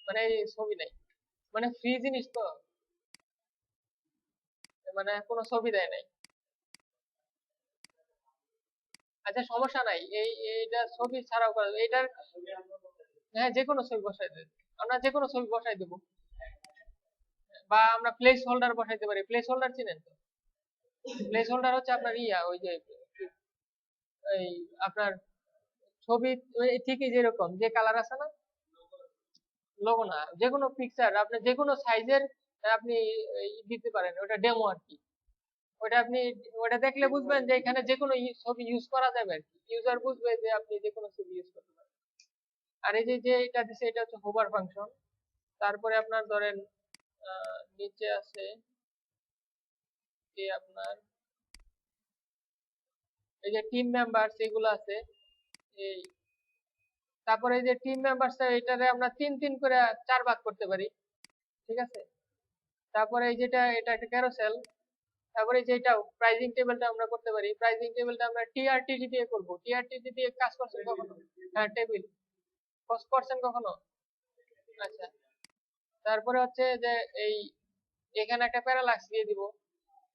মানে এই ছবি নাই, মানে ফ্রি জিনিস তো, মানে কোনো ছবি দেয় নাই। আচ্ছা সমস্যা নাই, এইটা ছবি ছাড়াও করা যাবে এটার। হ্যাঁ, যে কোনো ছবি বসাই দেব, আমরা যে কোনো ছবি বসাই দেবো, বা আমরা প্লেস হোল্ডার বসাইতে পারি। প্লেস হোল্ডার চিনেন তো, প্লেস হোল্ডার হচ্ছে আপনার ওই যে এই আপনার ছবি ওই ঠিকই যেরকম যে কালার আছে না, লোগো না, যে কোনো পিকচার আপনি যে কোনো সাইজের আপনি দিতে পারেন, ওটা ডেমো আর কি। ওটা আপনি ওটা দেখলে বুঝবেন যে এখানে যে কোনো ছবি ইউজ করা যাবে আর কি, ইউজার বুঝবে যে আপনি যে কোনো ছবি ইউজ করতে পারেন। আর এই যে যে এটা দিছে এটা হচ্ছে হোভার ফাংশন। তারপরে আপনার ধরেন নিচে আছে কি আপনার এই যে টিম মেম্বারস এগুলো আছে এই, তারপরে এই যে টিম মেম্বারস এটারে আমরা তিন তিন করে চার ভাগ করতে পারি, ঠিক আছে। তারপরে এই যেটা এটা একটা ক্যারোসেল, তারপরে যেটাও প্রাইজিং টেবিলটা আমরা করতে পারি, প্রাইজিং টেবিলটা আমরা টিআরটিজি দিয়ে করব। টিআরটিজি দিয়ে কাজ করছেন কখনো? হ্যাঁ, টেবিল কস্ট করছেন কখনো? আচ্ছা, তারপরে হচ্ছে যে এই এখানে একটা প্যারালাক্স দিয়ে দিব,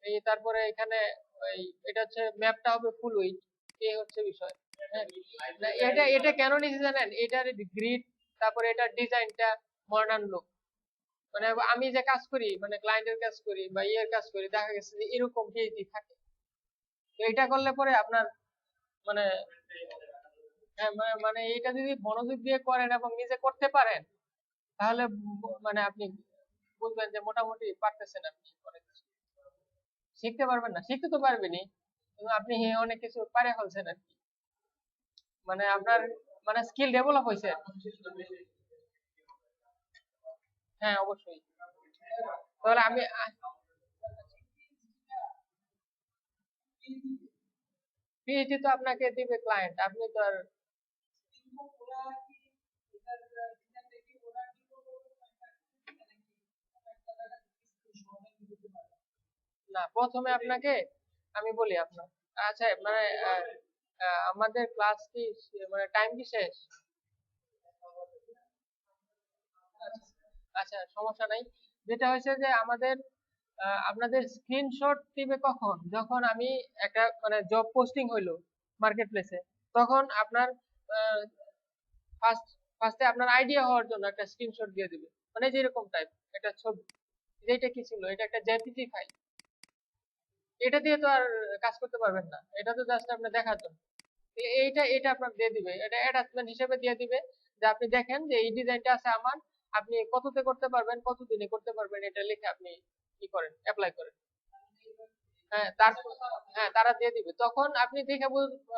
এই তারপরে এখানে ওই এটা হচ্ছে ম্যাপটা হবে ফুল উইডথ, এই হচ্ছে বিষয়। হ্যাঁ, না, এটা এটা কেন নিয়েছি জানেন? এটার গ্রিড, তারপরে এটার ডিজাইনটা মডার্ন লুক। মানে আমি যে কাজ করি, মানে ক্লায়েন্টের কাজ করি বা ইয়ের কাজ করি, দেখা গেছে যে এরকম পেজই থাকে। তো এটা করলে পরে আপনার মানে হ্যাঁ, মানে এইটা যদি মনোযোগ দিয়ে করেন এবং নিজে করতে পারেন, তাহলে মানে আপনি বুঝবেন যে মোটামুটি পারতেছেন আপনি অনেক কিছু। শিখতে পারবেন না, শিখতে তো পারবেনই, কিন্তু আপনি অনেক কিছু পারে ফেলছেন আর কি, মানে আপনার মানে স্কিল ডেভেলপ হয়েছে। হ্যাঁ, অবশ্যই। তাহলে আমি পিএইচডি তো আপনাকে দিবে ক্লায়েন্ট, আপনি তো আর না। প্রথমে আপনাকে আমি বলি আপনার, আচ্ছা মানে আমাদের ক্লাস কি মানে টাইম কি শেষ? আচ্ছা, সমস্যা নাই। যেটা হয়েছে যে আমাদের আপনাদের স্ক্রিনশট দিবে কখন? যখন আমি একটা মানে জব পোস্টিং হইলো মার্কেট প্লেসে, তখন আপনার ফার্স্ট ফার্স্টে আপনার আইডিয়া হওয়ার জন্য একটা স্ক্রিনশট দিয়ে দিবে, মানে যেরকম টাইপ একটা ছবি। যেটা কি ছিল, এটা একটা জেপিজি ফাইল। এটা দিয়ে তো আর কাজ করতে পারবেন না, এটা তো জাস্ট আপনি দেখার জন্য। এইটা এটা আপনার দিয়ে দিবে, এটা অ্যাটাচমেন্ট হিসেবে দিয়ে দিবে, যে আপনি দেখেন যে এই ডিজাইনটা আছে আমার, আপনি কততে করতে পারবেন, কতদিনে করতে পারবেন, এটা লিখে আপনি কি করেন, অ্যাপ্লাই করেন। হ্যাঁ, হ্যাঁ, তারা দিয়ে দিবে। তখন আপনি দেখে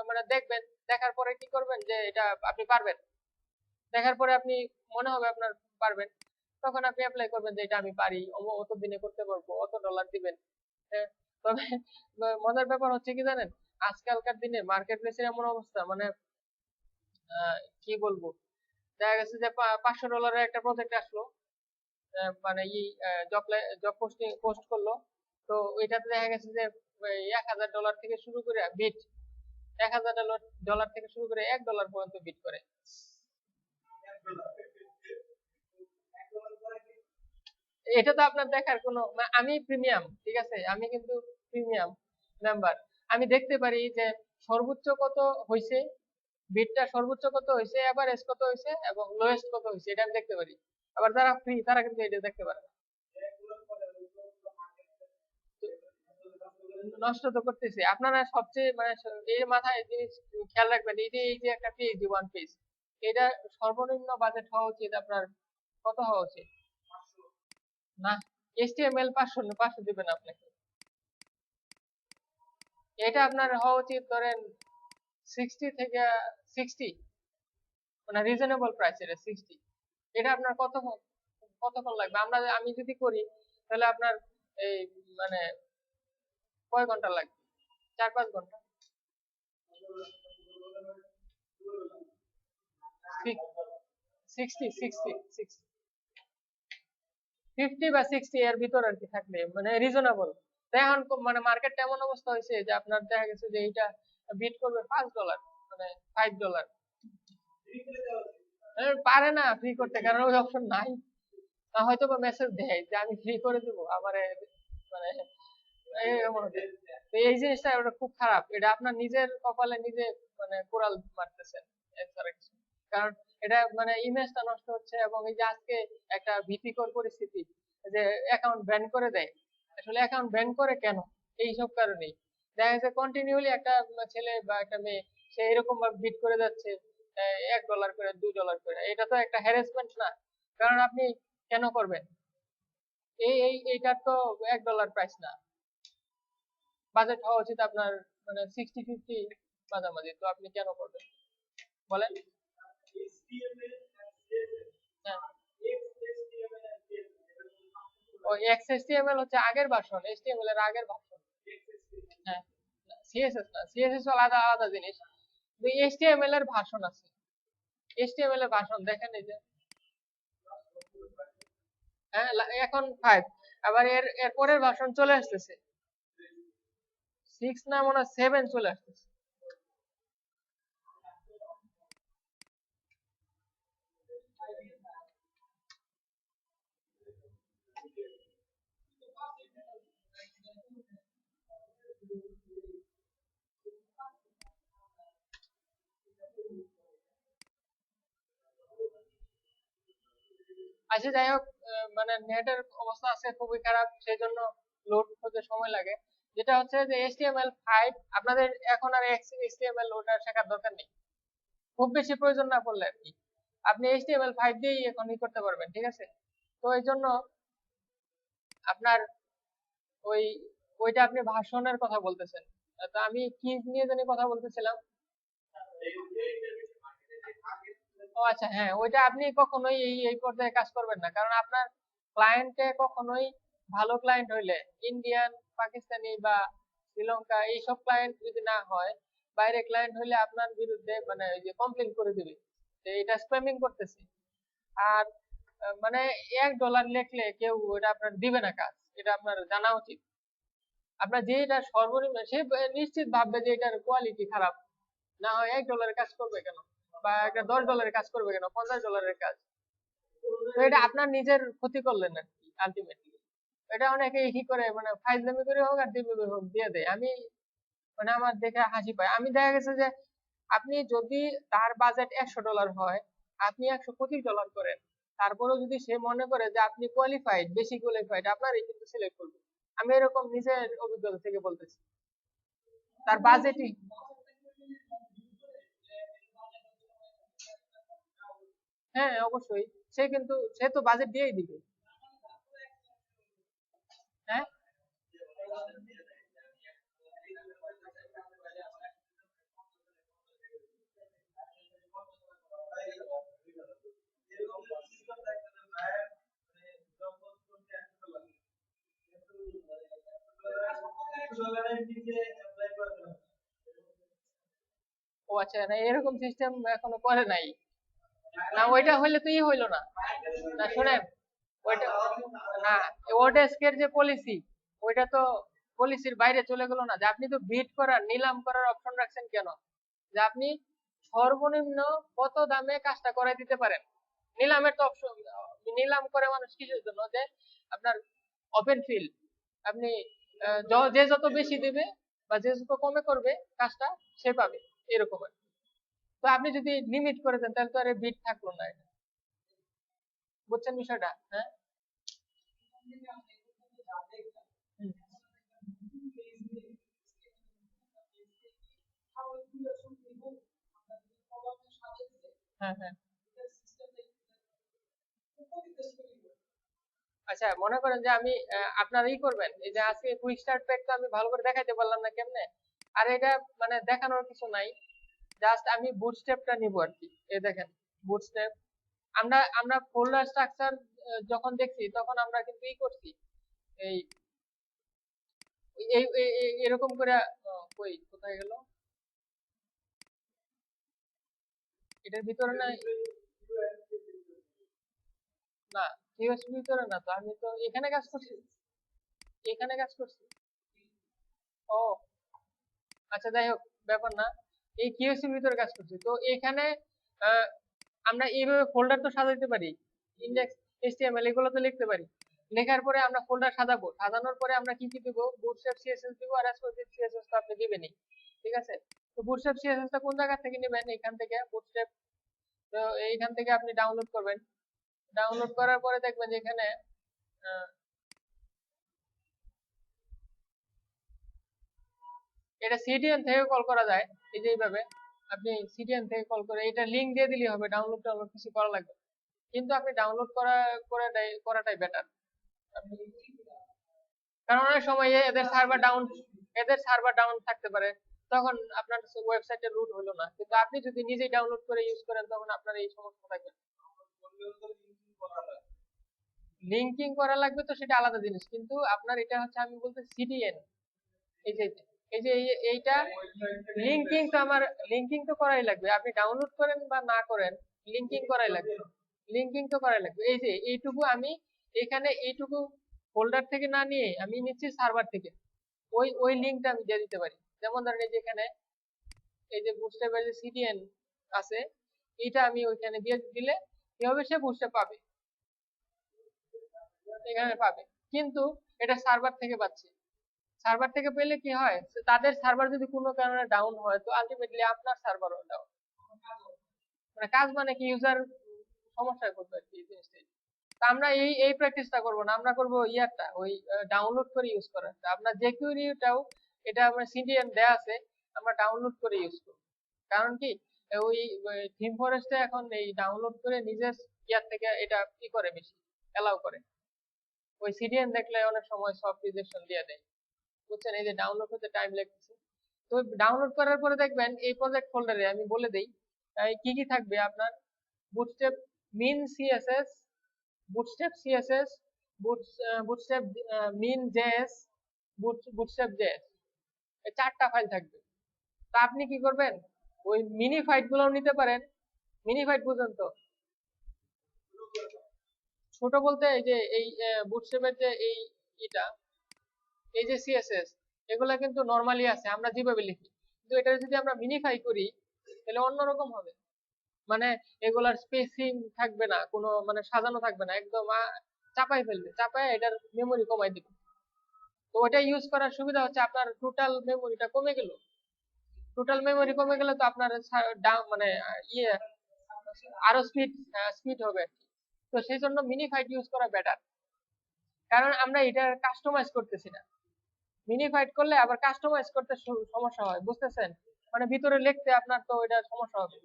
মানে দেখবেন, দেখার পরে কি করবেন যে এটা আপনি পারবেন। দেখার পরে আপনি মনে হবে আপনার পারবেন, তখন আপনি অ্যাপ্লাই করবেন যে এটা আমি পারি, অত দিনে করতে পারবো, অত ডলার দিবেন। হ্যাঁ, তবে মজার ব্যাপার হচ্ছে কি জানেন, আজকালকার দিনে মার্কেট প্লেসের এমন অবস্থা, মানে কি বলবো, দেখা গেছে যে $500 একটা প্রজেক্ট আসলো, মানে জব জব পোস্টিং পোস্ট করলো, তো ওইটাতে দেখা গেছে যে $1000 থেকে শুরু করে বিট, $1000 থেকে শুরু করে $1 পর্যন্ত বিট করে। এটা তো আপনার দেখার কোনো আমি প্রিমিয়াম, ঠিক আছে, আমি কিন্তু প্রিমিয়াম মেম্বার। আমি দেখতে পারি যে সর্বোচ্চ কত হয়েছে, বিটটা সর্বোচ্চ কত হয়েছে, এভারেজ কত হয়েছে এবং লোয়েস্ট কত হয়েছে, এটা আমি দেখতে পারি। আবার যারা ফ্রি তারা কিন্তু এটা দেখতে পারে না। নষ্ট তো করতেছে। আপনারা সবচেয়ে মানে এর মাথায় জিনিস খেয়াল রাখবেন, এই যে একটা পেজ, ওয়ান পেজ, এটা সর্বনিম্ন বাজেট হওয়া উচিত আপনার কত হওয়া উচিত? না, HTML 500 দিবেন আপনাকে, এটা আপনার হওয়া উচিত ধরেন 60 থেকে 60, মানে রিজনেবল প্রাইস, এটা 60। এটা আপনার কতক্ষণ লাগবে? আমি যদি করি, তাহলে আপনার এই মানে কয় ঘন্টা লাগবে? 4-5 ঘন্টা। 50 বা 60 এর ভিতর আর কি থাকলে মানে রিজনেবল। তো এখন মানে মার্কেটটা এমন অবস্থা হয়েছে যে আপনার দেখা গেছে যে এইটা বিট করবে $5, মানে $5। পারে না ফ্রি করতে, কারণ ওই অপশন নাই। হয়তো বা মেসেজ দেয় যে আমি ফ্রি করে দিব আমার, মানে এমন হচ্ছে। তো এই জিনিসটা ওটা খুব খারাপ, এটা আপনার নিজের কপালে নিজে মানে কোরাল মারতেছেন, এর ছাড়া কিছু না। কারণ এটা মানে ইমেজটা নষ্ট হচ্ছে, এবং এই যে আজকে একটা ভীতিকর পরিস্থিতি যে অ্যাকাউন্ট ব্যান করে দেয়। আসলে অ্যাকাউন্ট ব্যান করে কেন? এইসব কারণেই দেখা যাচ্ছে কন্টিনিউলি একটা ছেলে বা একটা মেয়ে সে এরকম ভাবে বিট করে যাচ্ছে, $1 করে, $2 করে। এটা তো একটা হ্যারাসমেন্ট না? কারণ আপনি কেন করবেন? এইটার তো $1 প্রাইস না। বাজেট হওয়া উচিত আপনার মানে 60-50 মাঝামাঝি, তো আপনি কেন করবেন বলেন? হ্যাঁ, ওই XHTML হচ্ছে আগের ভার্সন, HTML এর আগের ভার্সন। হ্যাঁ, CSS না, CSS আলাদা আলাদা জিনিস। HTML এর ভার্সন আছে, HTML এর ভার্সন দেখেন এই যে, হ্যাঁ এখন 5, আবার এর পরের ভার্সন চলে আসতেছে 6 না মনে হয় 7 চলে আসতেছে। আচ্ছা যাই হোক, মানে নেটের অবস্থা আছে খুবই খারাপ, সেই জন্য লোড হতে সময় লাগে। যেটা হচ্ছে যে HTML5 আপনাদের এখন আর HTML ওটা শেখার দরকার নেই, খুব বেশি প্রয়োজন না পড়লে আর কি। আপনি HTML5 দিয়েই এখন ই করতে পারবেন, ঠিক আছে? তো এই জন্য আপনার ওই ওইটা আপনি ভাষণের কথা বলতেছেন, তো আমি কি নিয়ে জানি কথা বলতেছিলাম। ও আচ্ছা, হ্যাঁ ওইটা আপনি কখনোই এই পর্যায়ে কাজ করবেন না, কারণ আপনার ক্লায়েন্টে কখনোই ভালো ক্লায়েন্ট হইলে, ইন্ডিয়ান, পাকিস্তানি বা শ্রীলঙ্কা এইসব ক্লায়েন্ট যদি না হয়, বাইরে ক্লায়েন্ট হইলে আপনার বিরুদ্ধে মানে ওই যে কমপ্লেন করে দিবে যে এটা স্প্যামিং করতেছে। আর মানে $1 লেখলে কেউ এটা আপনার দিবে না কাজ, এটা আপনার জানা উচিত। আপনার যেটা সর্বনিম্ন সে নিশ্চিত ভাববে যে এটার কোয়ালিটি খারাপ, না হয় $1 কাজ করবে কেন, বা একটা $10 কাজ করবে কেন, $50 কাজ। তো এটা আপনার নিজের ক্ষতি করলেন আর কি আলটিমেটলি। এটা অনেকে কি করে মানে ফাইজলামি করে হোক আর যেভাবে হোক দিয়ে দেয়। আমি মানে আমার দেখে হাসি পায়। আমি দেখা গেছে যে আপনি যদি তার বাজেট $100 হয়, আপনি $125 করেন, তারপরেও যদি সে মনে করে যে আপনি কোয়ালিফাইড, বেশি কোয়ালিফাইড, আপনারই কিন্তু সিলেক্ট করবে। আমি এরকম নিজের অভিজ্ঞতা থেকে বলতেছি। তার বাজেটই, হ্যাঁ অবশ্যই, সে তো বাজেট দিয়েই দিবে। হ্যাঁ, ও আচ্ছা, না এরকম সিস্টেম এখনো করে নাই। না ওইটা হইলে তো হইলো না। না শোনেন, ওইটা না, ওডেস্কের যে পলিসি, ওইটা তো পলিসির বাইরে চলে গেল না, যে আপনি তো বিড করার, নিলাম করার অপশন রাখছেন কেন, যে আপনি সর্বনিম্ন কত দামে কাজটা করাই দিতে পারেন। নিলামের তো অপশন, নিলাম করে মানুষ কিসের জন্য, যে আপনার ওপেন ফিল্ড, আপনি যে যত বেশি দেবে বা যে যত কমে করবে কাজটা সে পাবে, এরকম আর কি। তো আপনি যদি লিমিট করে দেন তাহলে তো আর বিড থাকলো না এটা। বুঝছেন বিষয়টা? হ্যাঁ। হুম, হ্যাঁ হ্যাঁ। আচ্ছা মনে করেন যে আমি আপনার করবেন, এই যে আজকে কুইক স্টার্ট প্যাক তো আমি ভালো করে দেখাইতে পারলাম না কেমনে, আর এটা মানে দেখানোর কিছু নাই, জাস্ট আমি বুটস্ট্র্যাপটা নিব আর কি। এই দেখেন বুটস্ট্র্যাপ, আমরা আমরা ফোল্ডার স্ট্রাকচার যখন দেখছি তখন আমরা কিন্তু করছি এই এরকম করে কই কোথায় গেল, এটার ভিতরে না, না কিউএসপি ভিতরে না তো, আমি তো এখানে কাজ করছি, এখানে কাজ করছি। ও আচ্ছা যাই হোক, ব্যাপার না, এই কিউএসসি ভিতরে কাজ করছি তো এখানে আহ, আমরা এইভাবে ফোল্ডার তো সাজাইতে পারি, ইন্ডেক্স, এইচটিএমএল এগুলো তো লিখতে পারি। লেখার পরে আমরা ফোল্ডার সাজাবো, সাজানোর পরে আমরা কি কি দিব, বুটস্ট্র্যাপ সিএসএস দিব, আর রেসপন্সিভ সিএসএস তো আপনি দিবেনই, ঠিক আছে? তো বুটস্ট্র্যাপ সিএসএস টা কোন জায়গা থেকে নেবেন, এখান থেকে বুটস্ট্র্যাপ, তো এইখান থেকে আপনি ডাউনলোড করবেন। ডাউনলোড করার পরে দেখবেন যে এখানে আহ, এটা সিডিএন থেকে কল করা যায়, এই যে এইভাবে আপনি সিডিএন থেকে কল করে এটা লিংক দিয়ে দিলেই হবে, ডাউনলোড টাউনলোড কিছু করা লাগবে না। কিন্তু আপনি ডাউনলোড করাটাই বেটার। কারণ অনেক সময় এদের সার্ভার ডাউন থাকতে পারে, তখন আপনার ওয়েবসাইটে রুট হলো না। কিন্তু আপনি যদি নিজেই ডাউনলোড করে ইউজ করেন তখন আপনার এই সমস্যা থাকবে না। লিঙ্কিং করা লাগবে তো সেটা আলাদা জিনিস, কিন্তু আপনার এটা হচ্ছে আমি বলতে সিডিএন, এই যে এইটা লিঙ্কিং তো করাই লাগবে, আপনি ডাউনলোড করেন বা না করেন লিঙ্কিং করাই লাগবে, লিঙ্কিং তো করাই লাগবে। এই যে এইটুকু আমি এখানে এইটুকু ফোল্ডার থেকে না নিয়ে আমি নিচ্ছি সার্ভার থেকে, ওই লিঙ্কটা আমি দিয়ে দিতে পারি। যেমন ধরেন এই যে এখানে এই যে বুটস্ট্র্যাপের যে সিডিএন আছে, এটা আমি ওইখানে দিয়ে দিলে কি হবে, সে বুটস্ট্র্যাপ পাবে, এখানে পাবে, কিন্তু এটা সার্ভার থেকে পাচ্ছে। সার্ভার থেকে পেলে কি হয়, তাদের সার্ভার যদি কোনো কারণে ডাউন হয় তো আলটিমেটলি আপনার সার্ভারও ডাউন, মানে কাজ মানে কি ইউজার সমস্যায় পড়বে আর কি এই জিনিসটাই। তা আমরা এই প্র্যাকটিসটা করব না, আমরা করব ইয়ারটা ওই ডাউনলোড করে ইউজ করাটা। আপনার জেকিউরিটাও এটা আমরা সিডিএন দেয়া আছে, আমরা ডাউনলোড করে ইউজ করব। কারণ কি ওই থিম ফরেস্টে এখন এই ডাউনলোড করে নিজের ইয়ার থেকে এটা কি করে বেশি এলাও করে, ওই সিডিএন দেখলে অনেক সময় সফট রিজেকশন দিয়ে দেয়, বুঝছেন? এই যে ডাউনলোড হতে টাইম লাগছে, তো ডাউনলোড করার পরে দেখবেন এই প্রজেক্ট ফোল্ডারে আমি বলে দেই কি কি থাকবে আপনার, বুটস্ট্র্যাপ মিন সিএসএস, বুটস্ট্র্যাপ সিএসএস, বুটস্ট্র্যাপ মিন জেএস, বুটস্ট্র্যাপ জেএস, এই 4টা ফাইল থাকবে। তা আপনি কি করবেন, ওই মিনি ফাইল গুলো নিতে পারেন। মিনি ফাইল বুঝেন তো, ছোট বলতে এই যে এই বুটস্ট্র্যাপের যে এটা এই যে সিএসএস, এগুলা কিন্তু নরমালি আছে আমরা যেভাবে লিখি, কিন্তু এটা যদি আমরা মিনিফাই করি তাহলে অন্যরকম হবে, মানে এগুলার স্পেসিং থাকবে না, কোনো মানে সাজানো থাকবে না, একদম চাপাই ফেলবে, চাপায় এটার মেমোরি কমাই দিবে। তো ওটা ইউজ করার সুবিধা হচ্ছে আপনার টোটাল মেমোরিটা কমে গেল, টোটাল মেমোরি কমে গেলে তো আপনার মানে ইয়ে আরো স্পিড হবে আর কি। তো সেই জন্য মিনিফাইড ইউজ করা বেটার, কারণ আমরা এটা কাস্টমাইজ করতেছি না। মিনিফাইড করলে আবার কাস্টমাইজ করতে সমস্যা হয়, বুঝতেছেন? মানে ভিতরে লিখতে আপনার তো এটা সমস্যা হবে।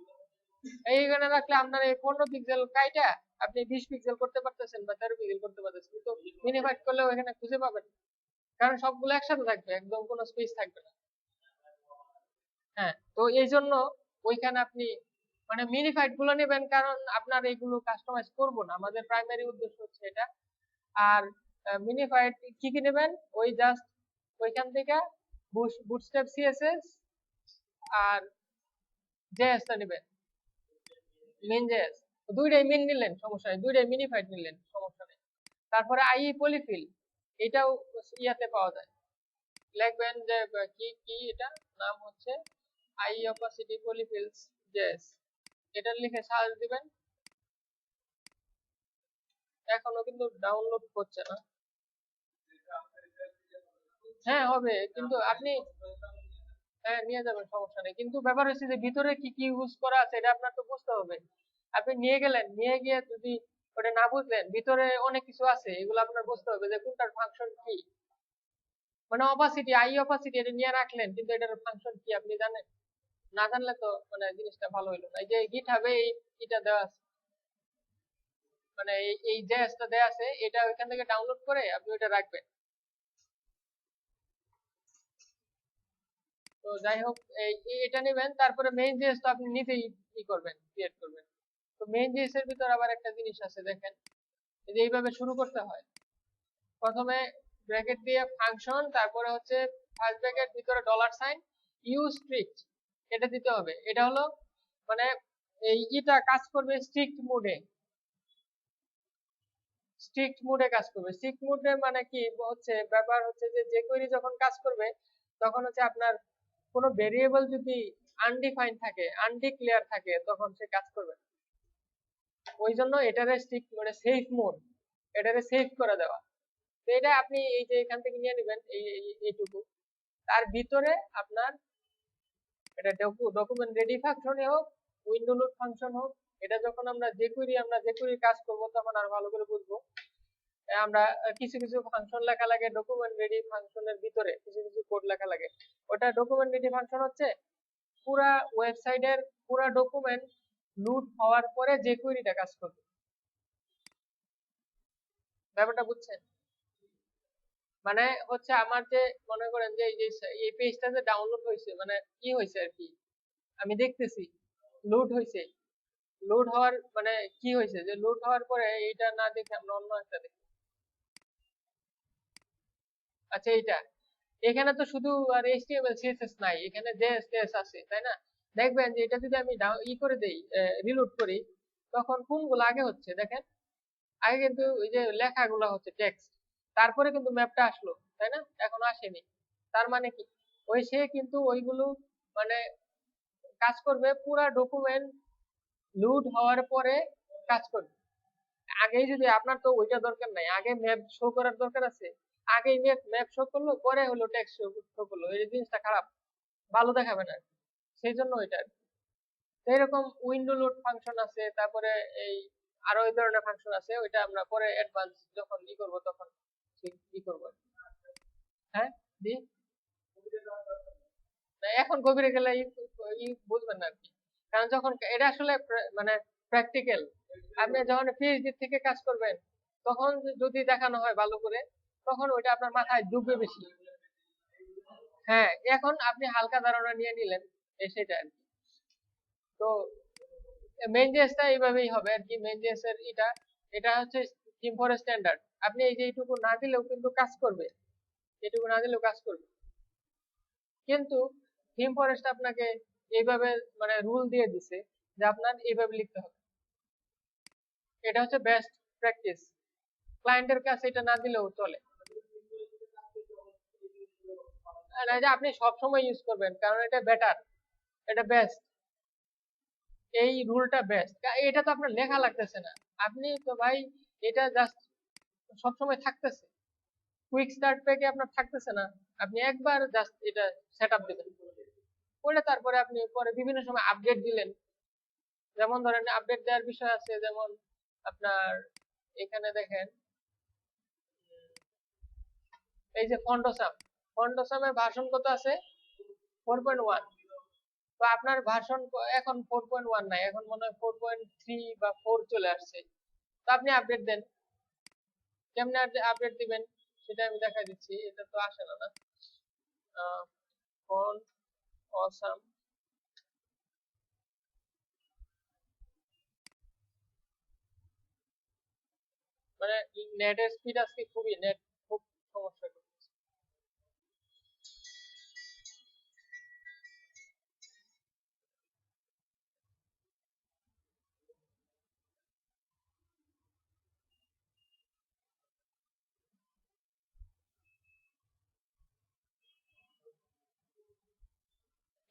এইখানে রাখলে আপনার এই 15 পিক্সেল কাইটা আপনি 20 পিক্সেল করতে পারতেছেন বা 13 পিক্সেল করতে পারতেছেন, কিন্তু মিনিফাইড করলে ওখানে খুঁজে পাবেন, কারণ সবগুলো একসাথে থাকবে, একদম কোনো স্পেস থাকবে না। হ্যাঁ, তো এই জন্য ওইখানে আপনি মানে মিনিফাইড গুলো নেবেন, কারণ আপনার এইগুলো কাস্টমাইজ করব না, আমাদের প্রাইমারি উদ্দেশ্য হচ্ছে এটা। আর মিনিফাইড কি কি নেবেন, ওই জাস্ট ওইখান থেকে বুটস্ট্র্যাপ সিএসএস আর জেএস টা নেবেন, মেন জেএস, দুইটাই মেন নিলেন সমস্যা নেই, দুইটাই মিনিফাইড নিলেন সমস্যা নেই। তারপরে আইই পলিফিল, এটাও ইয়াতে পাওয়া যায়, লিখবেন যে কি কি এটা নাম হচ্ছে আইই অপাসিটি পলিফিলস জেএস, এটা লিখে সার্চ দিবেন। এখনো কিন্তু ডাউনলোড করছে না। হ্যাঁ হবে, কিন্তু আপনি হ্যাঁ নিয়ে যাবেন সমস্যা নেই, কিন্তু ব্যাপার হচ্ছে যে ভিতরে কি কি ইউজ করা আছে এটা আপনার তো বুঝতে হবে। আপনি নিয়ে গেলেন, নিয়ে গিয়ে যদি ওটা না বুঝলেন, ভিতরে অনেক কিছু আছে এগুলো আপনার বুঝতে হবে যে কোনটার ফাংশন কি, মানে অপাসিটি আই অপাসিটি এটা নিয়ে রাখলেন কিন্তু এটার ফাংশন কি আপনি জানেন, না জানলে তো মানে জিনিসটা ভালো হইলো না। এই যে গিটহাবে এটা দেওয়া আছে, মানে এই জেএসটা দেওয়া আছে, এটা ওইখান থেকে ডাউনলোড করে আপনি ওইটা রাখবেন। তো যাই হোক এটা নেবেন, তারপরে মেইন জেএস তো আপনি নিজেই ই করবেন, ক্রিয়েট করবেন। তো মেইন জেএস এর ভিতর আবার একটা জিনিস আছে দেখেন, এই যে এইভাবে শুরু করতে হয়, প্রথমে ব্র্যাকেট দিয়ে ফাংশন, তারপরে হচ্ছে ফার্স্ট ব্র্যাকেট ভিতরে ডলার সাইন ইউ স্ট্রিক্ট, এটা দিতে হবে। এটা হলো মানে এই ইটা কাজ করবে স্ট্রিক্ট মোডে, স্ট্রিক্ট মোডে কাজ করবে। স্ট্রিক্ট মোডে মানে কি হচ্ছে, ব্যাপার হচ্ছে যে যে কোয়েরি যখন কাজ করবে তখন হচ্ছে আপনার কোনো ভেরিয়েবল যদি আনডিফাইন থাকে, আনডিক্লেয়ার থাকে, তখন সে কাজ করবে না। ওই জন্য এটারে স্ট্রিক্ট মানে সেফ মোড, এটারে সেভ করে দেওয়া। তো এটা আপনি এই যে এখান থেকে নিয়ে নেবেন এইটুকু, তার ভিতরে আপনার এটা ডকুমেন্ট রেডি ফাংশনে হোক, উইন্ডো লোড ফাংশন হোক, এটা যখন আমরা যে কোয়েরি কাজ করব তখন আর ভালো করে বুঝবো। আমরা কিছু কিছু ফাংশন লেখা লাগে ডকুমেন্ট রেডি ফাংশনের ভিতরে, কিছু কিছু কোড লেখা লাগে। ওটা ডকুমেন্ট রেডি ফাংশন হচ্ছে পুরা ওয়েবসাইটের পুরা ডকুমেন্ট লুট হওয়ার পরে যে কোয়েরিটা কাজ করবে, ব্যাপারটা বুঝছেন? মানে হচ্ছে আমার যে মনে করেন যে এই পেজটা যে ডাউনলোড হয়েছে, মানে কি হয়েছে আর কি, আমি দেখতেছি লোড হয়েছে, লোড হওয়ার মানে কি হয়েছে যে লোড হওয়ার পরে এইটা না দেখে আমরা অন্য একটা দেখি, আচ্ছা এইটা, এখানে তো শুধু আর HTML CSS নাই, এখানে JS আছে তাই না? দেখবেন যে এটা যদি আমি করে দেই, রিলোড করি, তখন কোনগুলো আগে হচ্ছে দেখেন। আগে কিন্তু ওই যে লেখাগুলো হচ্ছে টেক্সট, তারপরে কিন্তু ম্যাপটা আসলো তাই না? এখন আসেনি। তার মানে কি, সে কিন্তু ওইগুলো মানে কাজ করবে পুরা ডকুমেন্ট লোড হওয়ার পরে কাজ করবে। আগেই যদি আপনার তো ওইটা দরকার নাই, আগে ম্যাপ শো করার দরকার আছে, আগেই ম্যাপ শো করলো, পরে হলো টেক্সট শো করলো, এই জিনিসটা খারাপ, ভালো দেখাবে না। সেই জন্য ওইটা এরকম উইন্ডো লোড ফাংশন আছে, তারপরে এই আরো এই ধরনের ফাংশন আছে, ওইটা আমরা পরে অ্যাডভান্স যখন করব তখন করব। হ্যাঁ, দি না, এখন গভীরে গেলে বুঝবেন না আর কি। কারণ যখন এটা আসলে মানে প্র্যাকটিক্যাল, আপনি যখন পিএইচডি থেকে কাজ করবেন, তখন যদি দেখানো হয় ভালো করে, তখন ওইটা আপনার মাথায় ঢুকবে বেশি। হ্যাঁ, এখন আপনি হালকা ধারণা নিয়ে নিলেন, সেটা আর কি। তো মেইন জেসটা এইভাবেই হবে আর কি। মেইন জেসের এটা হচ্ছে থিম ফর স্ট্যান্ডার্ড। আপনি এই যে এইটুকু না দিলেও কিন্তু কাজ করবে, এটুকু না দিলেও কাজ করবে, কিন্তু থিম ফরেস্ট আপনাকে এইভাবে মানে রুল দিয়ে দিছে যে আপনার এইভাবে লিখতে হবে। এটা হচ্ছে বেস্ট প্র্যাকটিস, ক্লায়েন্টের কাছে এটা না দিলেও চলে। আর এই যে আপনি সব সময় ইউজ করবেন, কারণ এটা বেটার, এটা বেস্ট, এই রুলটা বেস্ট। এটা তো আপনার লেখা লাগতেছে না, আপনি তো ভাই এটা জাস্ট সবসময় থাকতেছে। কুইক স্টার্ট প্যাকে আপনার থাকতেছে না, আপনি একবার জাস্ট এটা সেট আপ দিবেন, করে তারপরে আপনি পরে বিভিন্ন সময় আপডেট দিলেন। যেমন ধরেন আপডেট দেওয়ার বিষয় আছে, যেমন আপনার এখানে দেখেন এই যে ফন্ডোসামের ভার্সন কত আছে? 4.1। তো আপনার ভার্সন এখন 4.1 নাই, এখন মনে হয় 4.3 বা 4 চলে আসছে। তো আপনি আপডেট দেন, কেমনে আপডেট দিবেন সেটা আমি দেখা দিচ্ছি। এটা তো আসে না, ফন্ট অসাম, মানে নেটের স্পিড আজকে খুবই, নেট খুব সমস্যা করতেছে।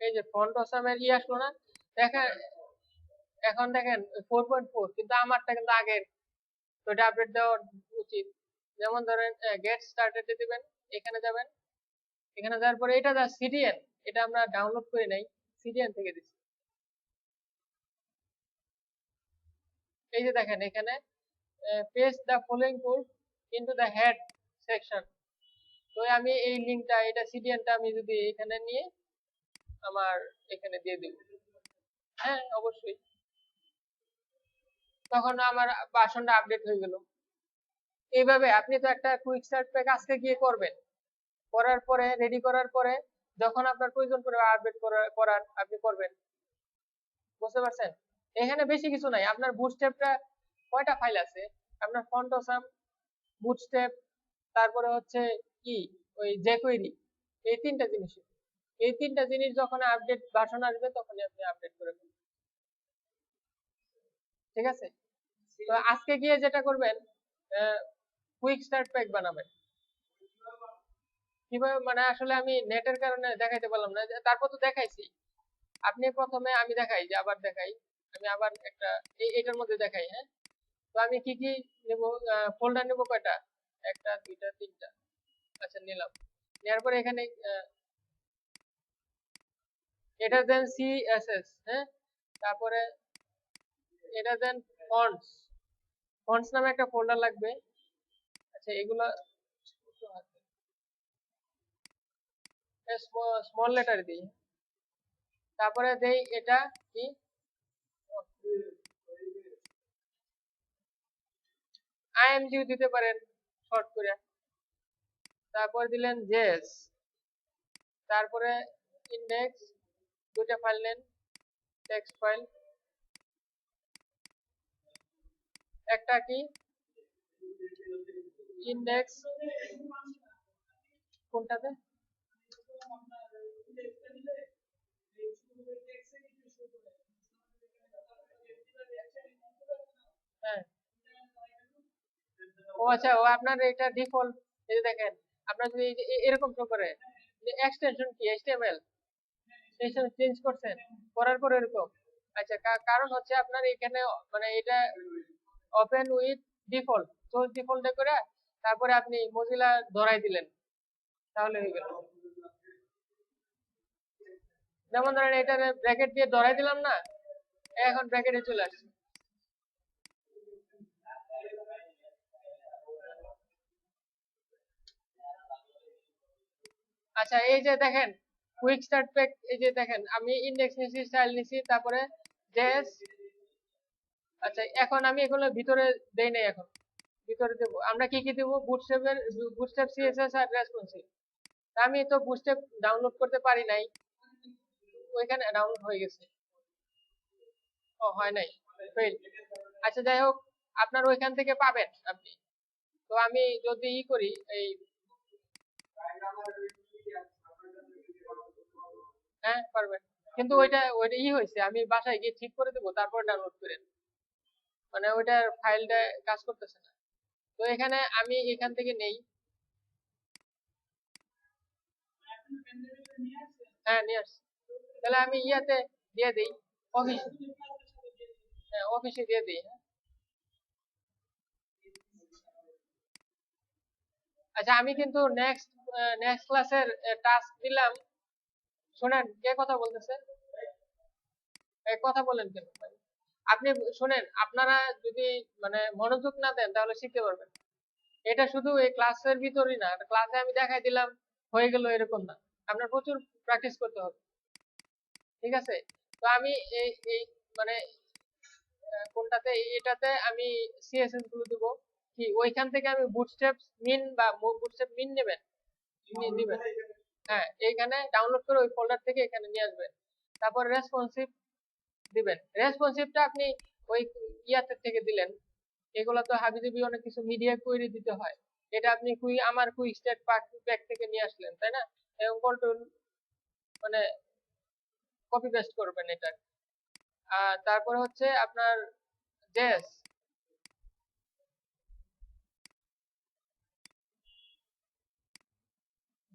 এই যে ফন্ট অসামের আসলো না, দেখেন এখন দেখেন 4.4, কিন্তু আমারটা কিন্তু আগের, তো এটা আপডেট দেওয়া উচিত। যেমন ধরেন গেট স্টার্টেড দিবেন, এখানে যাবেন, এখানে যাওয়ার পরে এটা যা সিডিএন, এটা আমরা ডাউনলোড করে নাই, সিডিএন থেকে দিচ্ছি। এই যে দেখেন এখানে paste the following code into the head section. তো আমি এই লিংকটা, এটা সিডিএনটা আমি যদি এখানে নিয়ে আমার এখানে দিয়ে দেব, হ্যাঁ অবশ্যই, তখন আমার ভার্সনটা আপডেট হয়ে গেল। এইভাবে আপনি তো একটা কুইক স্টার্ট প্যাক আজকে গিয়ে করবেন, করার পরে রেডি করার পরে যখন আপনার প্রয়োজন পড়বে আপডেট করার আপনি করবেন। বুঝতে পারছেন? এখানে বেশি কিছু নাই, আপনার বুটস্ট্র্যাপটা কয়টা ফাইল আছে, আপনার ফন্ট অসাম, বুটস্ট্র্যাপ, তারপরে হচ্ছে কি ওই jQuery, এই তিনটা জিনিস, এই তিনটা জিনিস যখন আপডেট ভার্সন আসবে তখনই আপনি আপডেট করে ফেলবেন। ঠিক আছে? তো আজকে গিয়ে যেটা করবেন, কুইক স্টার্ট প্যাক বানাবেন। কিভাবে মানে আসলে আমি নেটের কারণে দেখাইতে পারলাম না, তারপর তো দেখাইছি। আপনি প্রথমে, আমি দেখাই যে আবার দেখাই, আমি আবার একটা এটার মধ্যে দেখাই। হ্যাঁ, তো আমি কি কি নেব, ফোল্ডার নেব কয়টা, একটা দুইটা তিনটা, আচ্ছা নিলাম। নেওয়ার পরে এখানে এটা দেন সিএসএস, হ্যাঁ, তারপরে এটা দেন ফন্টস, ফন্টস নামে একটা ফোল্ডার লাগবে। আচ্ছা এগুলা স্মল লেটার দিই, তারপরে দেই এটা কি আইএমজিও দিতে পারেন শর্ট করে, তারপর দিলেন জেএস, তারপরে ইন্ডেক্স, দুইটা ফাইল নেন, টেক্সট ফাইল, একটা কি ইন্ডেক্স কোনটাতে? হ্যাঁ, ও আচ্ছা, ও আপনার এটা ডিফল্ট। এই যে দেখেন, আপনার যদি এই যে এরকম শো করে যে এক্সটেনশন কি HTML এক্সটেনশন চেঞ্জ করছেন, করার পর এরকম। আচ্ছা, কারণ হচ্ছে আপনার এখানে মানে এটা ওপেন উইথ ডিফল্ট, সোর্স ডিফল্টে করে তারপরে আপনি মজিলা ধরাই দিলেন, তাহলে হয়ে গেল। যেমন ধরেন এটা ব্র্যাকেট দিয়ে ধরাই দিলাম না, এখন ব্র্যাকেটে চলে আসছে। আচ্ছা, এই যে দেখেন কুইক স্টার্ট প্যাক, এই যে দেখেন আমি ইন্ডেক্স নিছি, স্টাইল নিছি, তারপরে জেএস। আচ্ছা, এখন আমি এগুলো ভিতরে দেই নাই, এখন ভিতরে দেবো। আমরা কি কি দেবো? বুটস্ট্র্যাপ সিএসএস আর রেসপন্সিভ। আমি তো বুটস্ট্র্যাপ ডাউনলোড করতে পারি নাই, ওইখানে ডাউনলোড হয়ে গেছে। ও হয় নাই, ফেল। আচ্ছা, যাই হোক, আপনার ওইখান থেকে পাবেন আপনি। তো আমি যদি করি এই, হ্যাঁ পারবেন, কিন্তু ওইটা ওইটা হয়েছে, আমি বাসায় গিয়ে ঠিক করে দেবো, তারপর ডাউনলোড করেন। মানে ওইটার ফাইলটা কাজ করতেছে না। তো এখানে আমি এখান থেকে নেই। হ্যাঁ, নিয়ে আসছি। তাহলে আমি ইয়াতে দিয়ে দিই, অফিস। হ্যাঁ, অফিসে দিয়ে দিই, হ্যাঁ। আচ্ছা, আমি কিন্তু নেক্সট নেক্সট ক্লাসের টাস্ক দিলাম। শোনেন, কে কথা বলতেছে? কথা বলেন কেন ভাই? আপনি শোনেন, আপনারা যদি মানে মনোযোগ না দেন তাহলে শিখতে পারবেন। এটা শুধু এই ক্লাসের ভিতরই না, ক্লাসে আমি দেখাই দিলাম হয়ে গেল এরকম না, আপনার প্রচুর প্র্যাকটিস করতে হবে। ঠিক আছে? তো আমি এই এই মানে কোনটাতে, এটাতে আমি সিএসএস গুলো দিব। কি ওইখান থেকে আমি বুটস্ট্র্যাপ মিন বা বুটস্ট্র্যাপ মিন নেবেন, নিবেন। হ্যাঁ, এইখানে ডাউনলোড করে ওই ফোল্ডার থেকে এখানে নিয়ে আসবেন। তারপর রেসপন্সিভ দিবেন। রেসপন্সিভটা আপনি ওই ইয়াতে থেকে দিলেন। এগুলো তো হাবিজাবি অনেক কিছু মিডিয়া কোয়েরি দিতে হয়। এটা আপনি আমার কুইক স্টার্ট প্যাক থেকে নিয়ে আসলেন, তাই না? এবং কন্ট্রোল মানে কপি পেস্ট করবেন এটা। আর তারপরে হচ্ছে আপনার জেএস।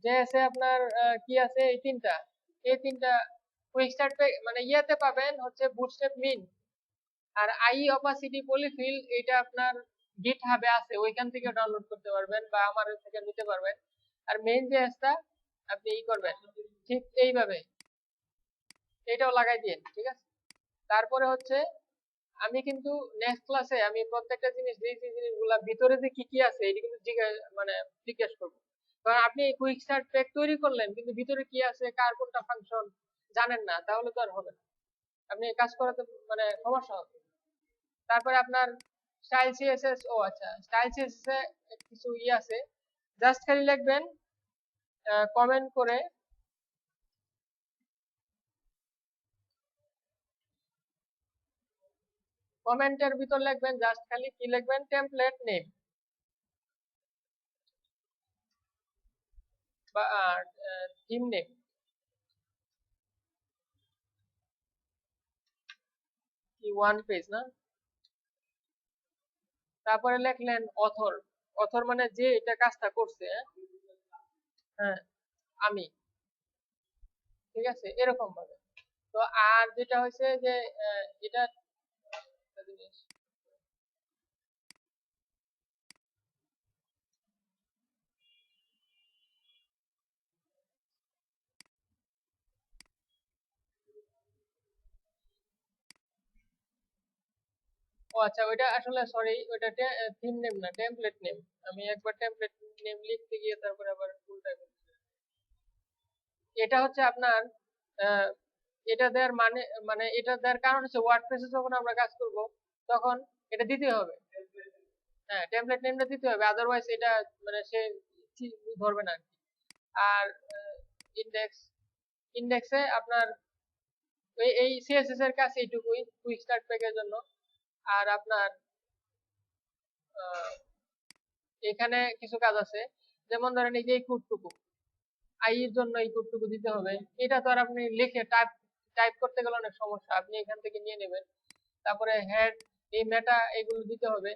জেএস এ আপনার কি আছে? এই তিনটা কুইক স্টার্ট প্যাক মানে ইয়াতে পাবেন হচ্ছে বুটস্ট্র্যাপ মিন। আর আই অপাসিটি পলিফিল, এটা আপনার গিট হাবে আছে, ওইখান থেকে ডাউনলোড করতে পারবেন বা আমার থেকে নিতে পারবেন। আর মেইন যে অ্যাপসটা আপনি করবেন ঠিক এইভাবে, এটাও লাগাই দিন, ঠিক আছে? তারপরে হচ্ছে আমি কিন্তু নেক্সট ক্লাসে আমি প্রত্যেকটা জিনিস, যে জিনিসগুলা ভিতরে যে কি কি আছে এটা কিন্তু মানে জিজ্ঞেস করবো। কারণ আপনি কুইক স্টার্ট প্যাক তৈরি করলেন কিন্তু ভিতরে কি আছে, কার কোনটা ফাংশন জানেন না, তাহলে তো আর হবে না, আপনি কাজ করাতে মানে সমস্যা হবে। তারপরে আপনার স্টাইল সিএসএস। ও আচ্ছা, স্টাইল সিএসএস এ কিছু আছে, জাস্ট খালি লিখবেন কমেন্ট করে, কমেন্টের ভিতর লিখবেন জাস্ট খালি কি লিখবেন, টেমপ্লেট নেম বা থিম নেম, কি ওয়ান পেজ না। তারপরে লিখলেন অথর। অথর মানে যে এটা কাজটা করছে, হ্যাঁ। হ্যাঁ, আমি। ঠিক আছে, এরকম ভাবে। তো আর যেটা হয়েছে যে এটা একটা জিনিস। ও আচ্ছা, ওইটা আসলে সরি, ওইটা থিম নেম না, টেমপ্লেট নেম। আমি একবার টেমপ্লেট নেম লিখতে গিয়ে তারপরে আবার উল্টাই ফেলছি। এটা হচ্ছে আপনার আহ, এটা দেওয়ার মানে, মানে এটা দেওয়ার কারণ হচ্ছে ওয়ার্ডপ্রেসে যখন আমরা কাজ করব তখন এটা দিতে হবে। হ্যাঁ, টেমপ্লেট নেমটা দিতে হবে, আদারওয়াইজ এটা মানে সে ধরবে না আর কি। আর ইন্ডেক্স, ইন্ডেক্সে আপনার এই সিএসএস এর কাছে এইটুকুই কুইক স্টার্ট প্যাকের জন্য। আর আপনার আহ, এখানে কিছু কাজ আছে, যেমন ধরেন এই যে এই কোডটুকু, আই এর জন্য এই কোডটুকু দিতে হবে। এটা তো আর আপনি লিখে টাইপ টাইপ করতে গেলে অনেক সমস্যা, আপনি এখান থেকে নিয়ে নেবেন। তারপরে হেড, এই মেটা, এগুলো দিতে হবে।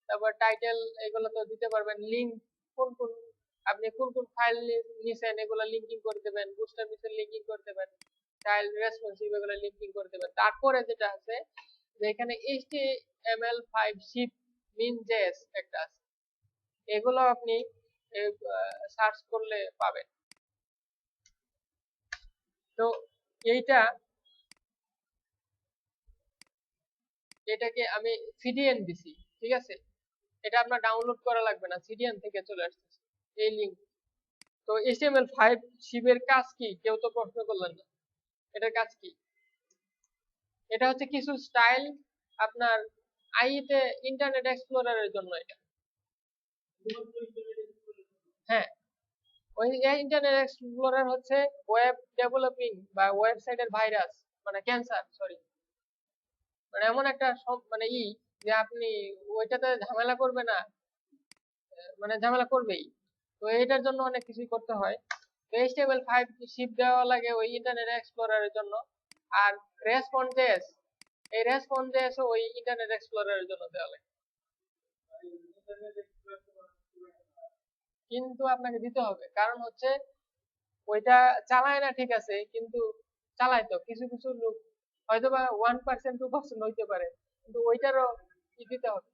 তারপর টাইটেল, এগুলো তো দিতে পারবেন। লিংক, কোন কোন আপনি কোন কোন ফাইল নিছেন এগুলো লিংকিং করে দেবেন, বুস্টার নিছেন লিংকিং করে দেবেন, চাইল্ড রেসপন্সিভ এগুলো লিংকিং করে দেবেন। তারপরে যেটা আছে যে এখানে HTML5 শিপ মিন জেএস একটা আছে, এগুলো আপনি সার্চ করলে পাবেন। তো এইটা, এটাকে আমি সিডিএন দিছি, ঠিক আছে? এটা আপনার ডাউনলোড করা লাগবে না, সিডিএন থেকে চলে আসছে এই লিংক। তো HTML5 শিপের কাজ কি কেউ তো প্রশ্ন করলেন না, এটার কাজ কি? এটা হচ্ছে কিছু স্টাইল আপনার আইতে ইন্টারনেট এক্সপ্লোরারের জন্য এটা। হ্যাঁ, ওই ইন্টারনেট এক্সপ্লোরার হচ্ছে ওয়েব ডেভেলপিং বা ওয়েবসাইটের ভাইরাস, মানে ক্যান্সার, সরি, মানে এমন একটা মানে যে আপনি ওইটাতে ঝামেলা করবে না, মানে ঝামেলা করবেই। তো এটার জন্য অনেক কিছুই করতে হয়। তো HTML5 শিপ দেওয়া লাগে ওই ইন্টারনেট এক্সপ্লোরারের জন্য। আর রেসপন্সেস, এই রেসপন্সেস ওই ইন্টারনেট এক্সপ্লোরারের জন্য দেওয়া লাগে। কিন্তু আপনাকে দিতে হবে, কারণ হচ্ছে ওইটা চালায় না ঠিক আছে, কিন্তু চালায় তো কিছু কিছু লোক, হয়তো বা 1% 2% হইতে পারে, কিন্তু ওইটারও কি দিতে হবে।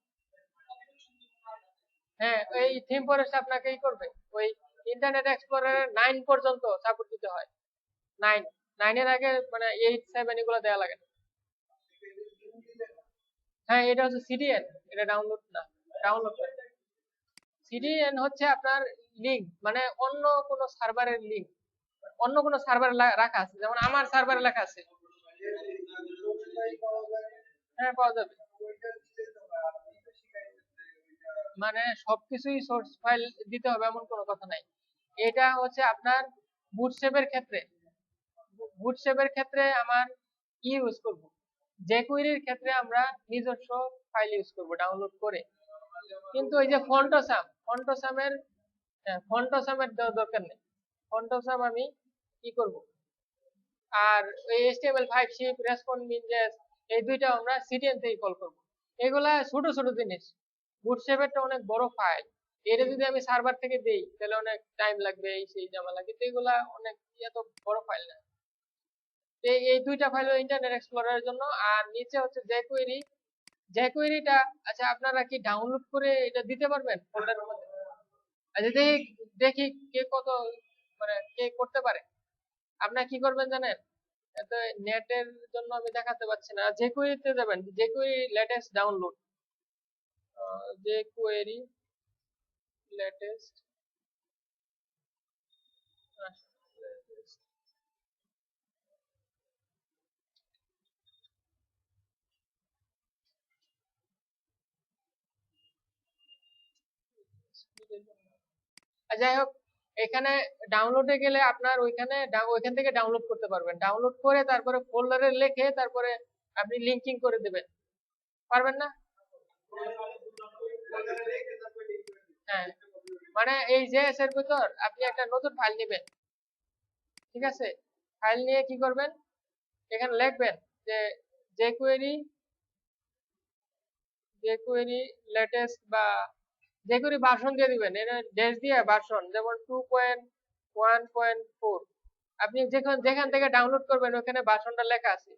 হ্যাঁ, এই থিম ফরেস্ট আপনাকে কি করবে, ওই ইন্টারনেট এক্সপ্লোরারের 9 পর্যন্ত সাপোর্ট দিতে হয়। 9, 9 এর আগে মানে 8 7 এগুলো দেওয়া লাগে না। হ্যাঁ, এটা হচ্ছে সিডিএন, এটা ডাউনলোড না, ডাউনলোড করে। সিডিএন হচ্ছে আপনার লিংক, মানে অন্য কোনো সার্ভারের লিংক, অন্য কোনো সার্ভারে রাখা আছে, যেমন আমার সার্ভারে লেখা আছে। হ্যাঁ, পাওয়া যাবে। মানে সবকিছুই সোর্স ফাইল দিতে হবে এমন কোনো কথা নাই। এটা হচ্ছে আপনার বুটস্ট্র্যাপের ক্ষেত্রে, বুটস্ট্র্যাপের ক্ষেত্রে আমার ইউজ করব, জেকুইরির ক্ষেত্রে আমরা নিজস্ব ফাইল ইউজ করব ডাউনলোড করে। কিন্তু এই যে ফন্টোসামের, ফন্টোসামের দরকার নেই, ফন্টোসাম আমি কি করব। আর এই HTML5 শিপ, রেসপন্স মিনজেস, এই দুইটা আমরা সিডিএন থেকে কল করব। এগুলা ছোট ছোট জিনিস, বুটস্ট্র্যাপেরটা অনেক বড় ফাইল, এটা যদি আমি সার্ভার থেকে দেই তাহলে অনেক টাইম লাগবে, এই সেই ঝামেলা, কিন্তু এগুলা অনেক এত বড় ফাইল না। এই দুইটা ফাইল ইন্টারনেট এক্সপ্লোরারের জন্য। আর নিচে হচ্ছে জেকুয়েরি, জেকুয়েরিটা আচ্ছা আপনারা কি ডাউনলোড করে এটা দিতে পারবেন ফোল্ডারের মধ্যে? আচ্ছা দেখি, দেখি কে কত, মানে কে করতে পারে। আপনারা কি করবেন জানেন, এত নেটের জন্য আমি দেখাতে পাচ্ছি না, জেকুয়েরিতে যাবেন, jQuery latest download, jQuery latest, যাই হোক, এখানে ডাউনলোডে গেলে আপনার ওইখানে ওইখান থেকে ডাউনলোড করতে পারবেন, ডাউনলোড করে তারপরে ফোল্ডারে লিখে তারপরে আপনি লিংকিং করে দিবেন, পারবেন না? হ্যাঁ, মানে এই জেএস এর ভিতর আপনি একটা নতুন ফাইল নেবেন, ঠিক আছে? ফাইল নিয়ে কি করবেন, এখানে লিখবেন যে jQuery, jQuery লেটেস্ট বা jQuery ভার্সন দিয়ে দিবেন, এর ড্যাশ দিয়ে ভার্সন, যেমন 2.1.4, আপনি যেখান যেখান থেকে ডাউনলোড করবেন ওখানে ভার্সনটা লেখা আছে।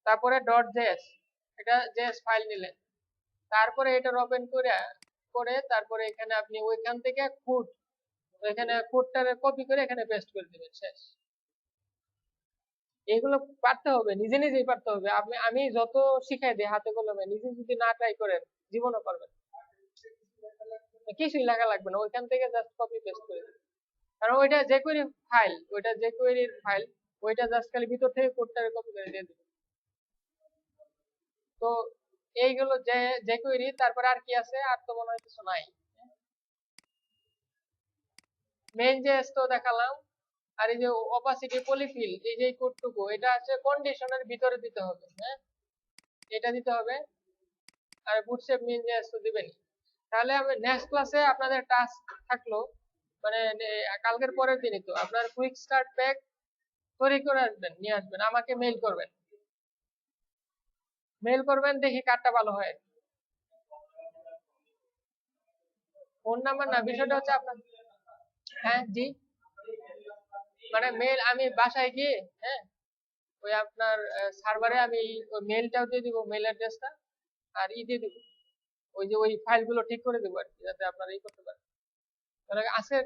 তারপরে .js, এটা জেএস ফাইল নিলেন, তারপরে এটা ওপেন করে করে তারপরে এখানে আপনি ওইখান থেকে কোড, ওইখানে কোডটারে কপি করে এখানে পেস্ট করে দিবেন, শেষ। এগুলো পারতে হবে, নিজে নিজেই পারতে হবে। আমি যত শিখাই দিই হাতে কলমে, নিজে যদি না ট্রাই করেন জীবনও পারবেন না। কিছুই লেখা লাগবে না, ওইখান থেকে জাস্ট কপি পেস্ট করে দিবেন, কারণ ওইটা jQuery ফাইল, ওইটা jQuery ফাইল, ওইটা জাস্ট খালি ভিতর থেকে কোডটারে কপি করে দিয়ে দিবেন। তো এইগুলো যে jQuery, তারপরে আর কি আছে, আর তো মনে হয় কিছু নাই। মেইন জেএস তো দেখালাম। আর এই যে অপাসিটি পলিফিল, এই যে কোডটুকু, এটা আছে কন্ডিশনের ভিতরে দিতে হবে, হ্যাঁ, এটা দিতে হবে। আর বুটস্ট্র্যাপ মেইন জেএস তো দিবেনই। তাহলে আমি নেক্সট ক্লাসে আপনাদের টাস্ক থাকলো মানে কালকের পরের দিনই তো আপনার কুইক স্টার্ট প্যাক তৈরি করে আসবেন, নিয়ে আসবেন, আমাকে মেইল করবেন, দেখি কারটা ভালো হয়। ফোন নাম্বার না, বিষয়টা হচ্ছে আপনার, হ্যাঁ জি, মানে মেইল আমি বাসায় গিয়ে, হ্যাঁ, ওই আপনার সার্ভারে আমি ওই মেইলটাও দিয়ে দিব, মেইল অ্যাড্রেসটা, আর দিয়ে দিব, ওই যে ওই ফাইলগুলো ঠিক করে দেবো আর কি, যাতে আপনারা করতে পারেন। তাহলে আজকে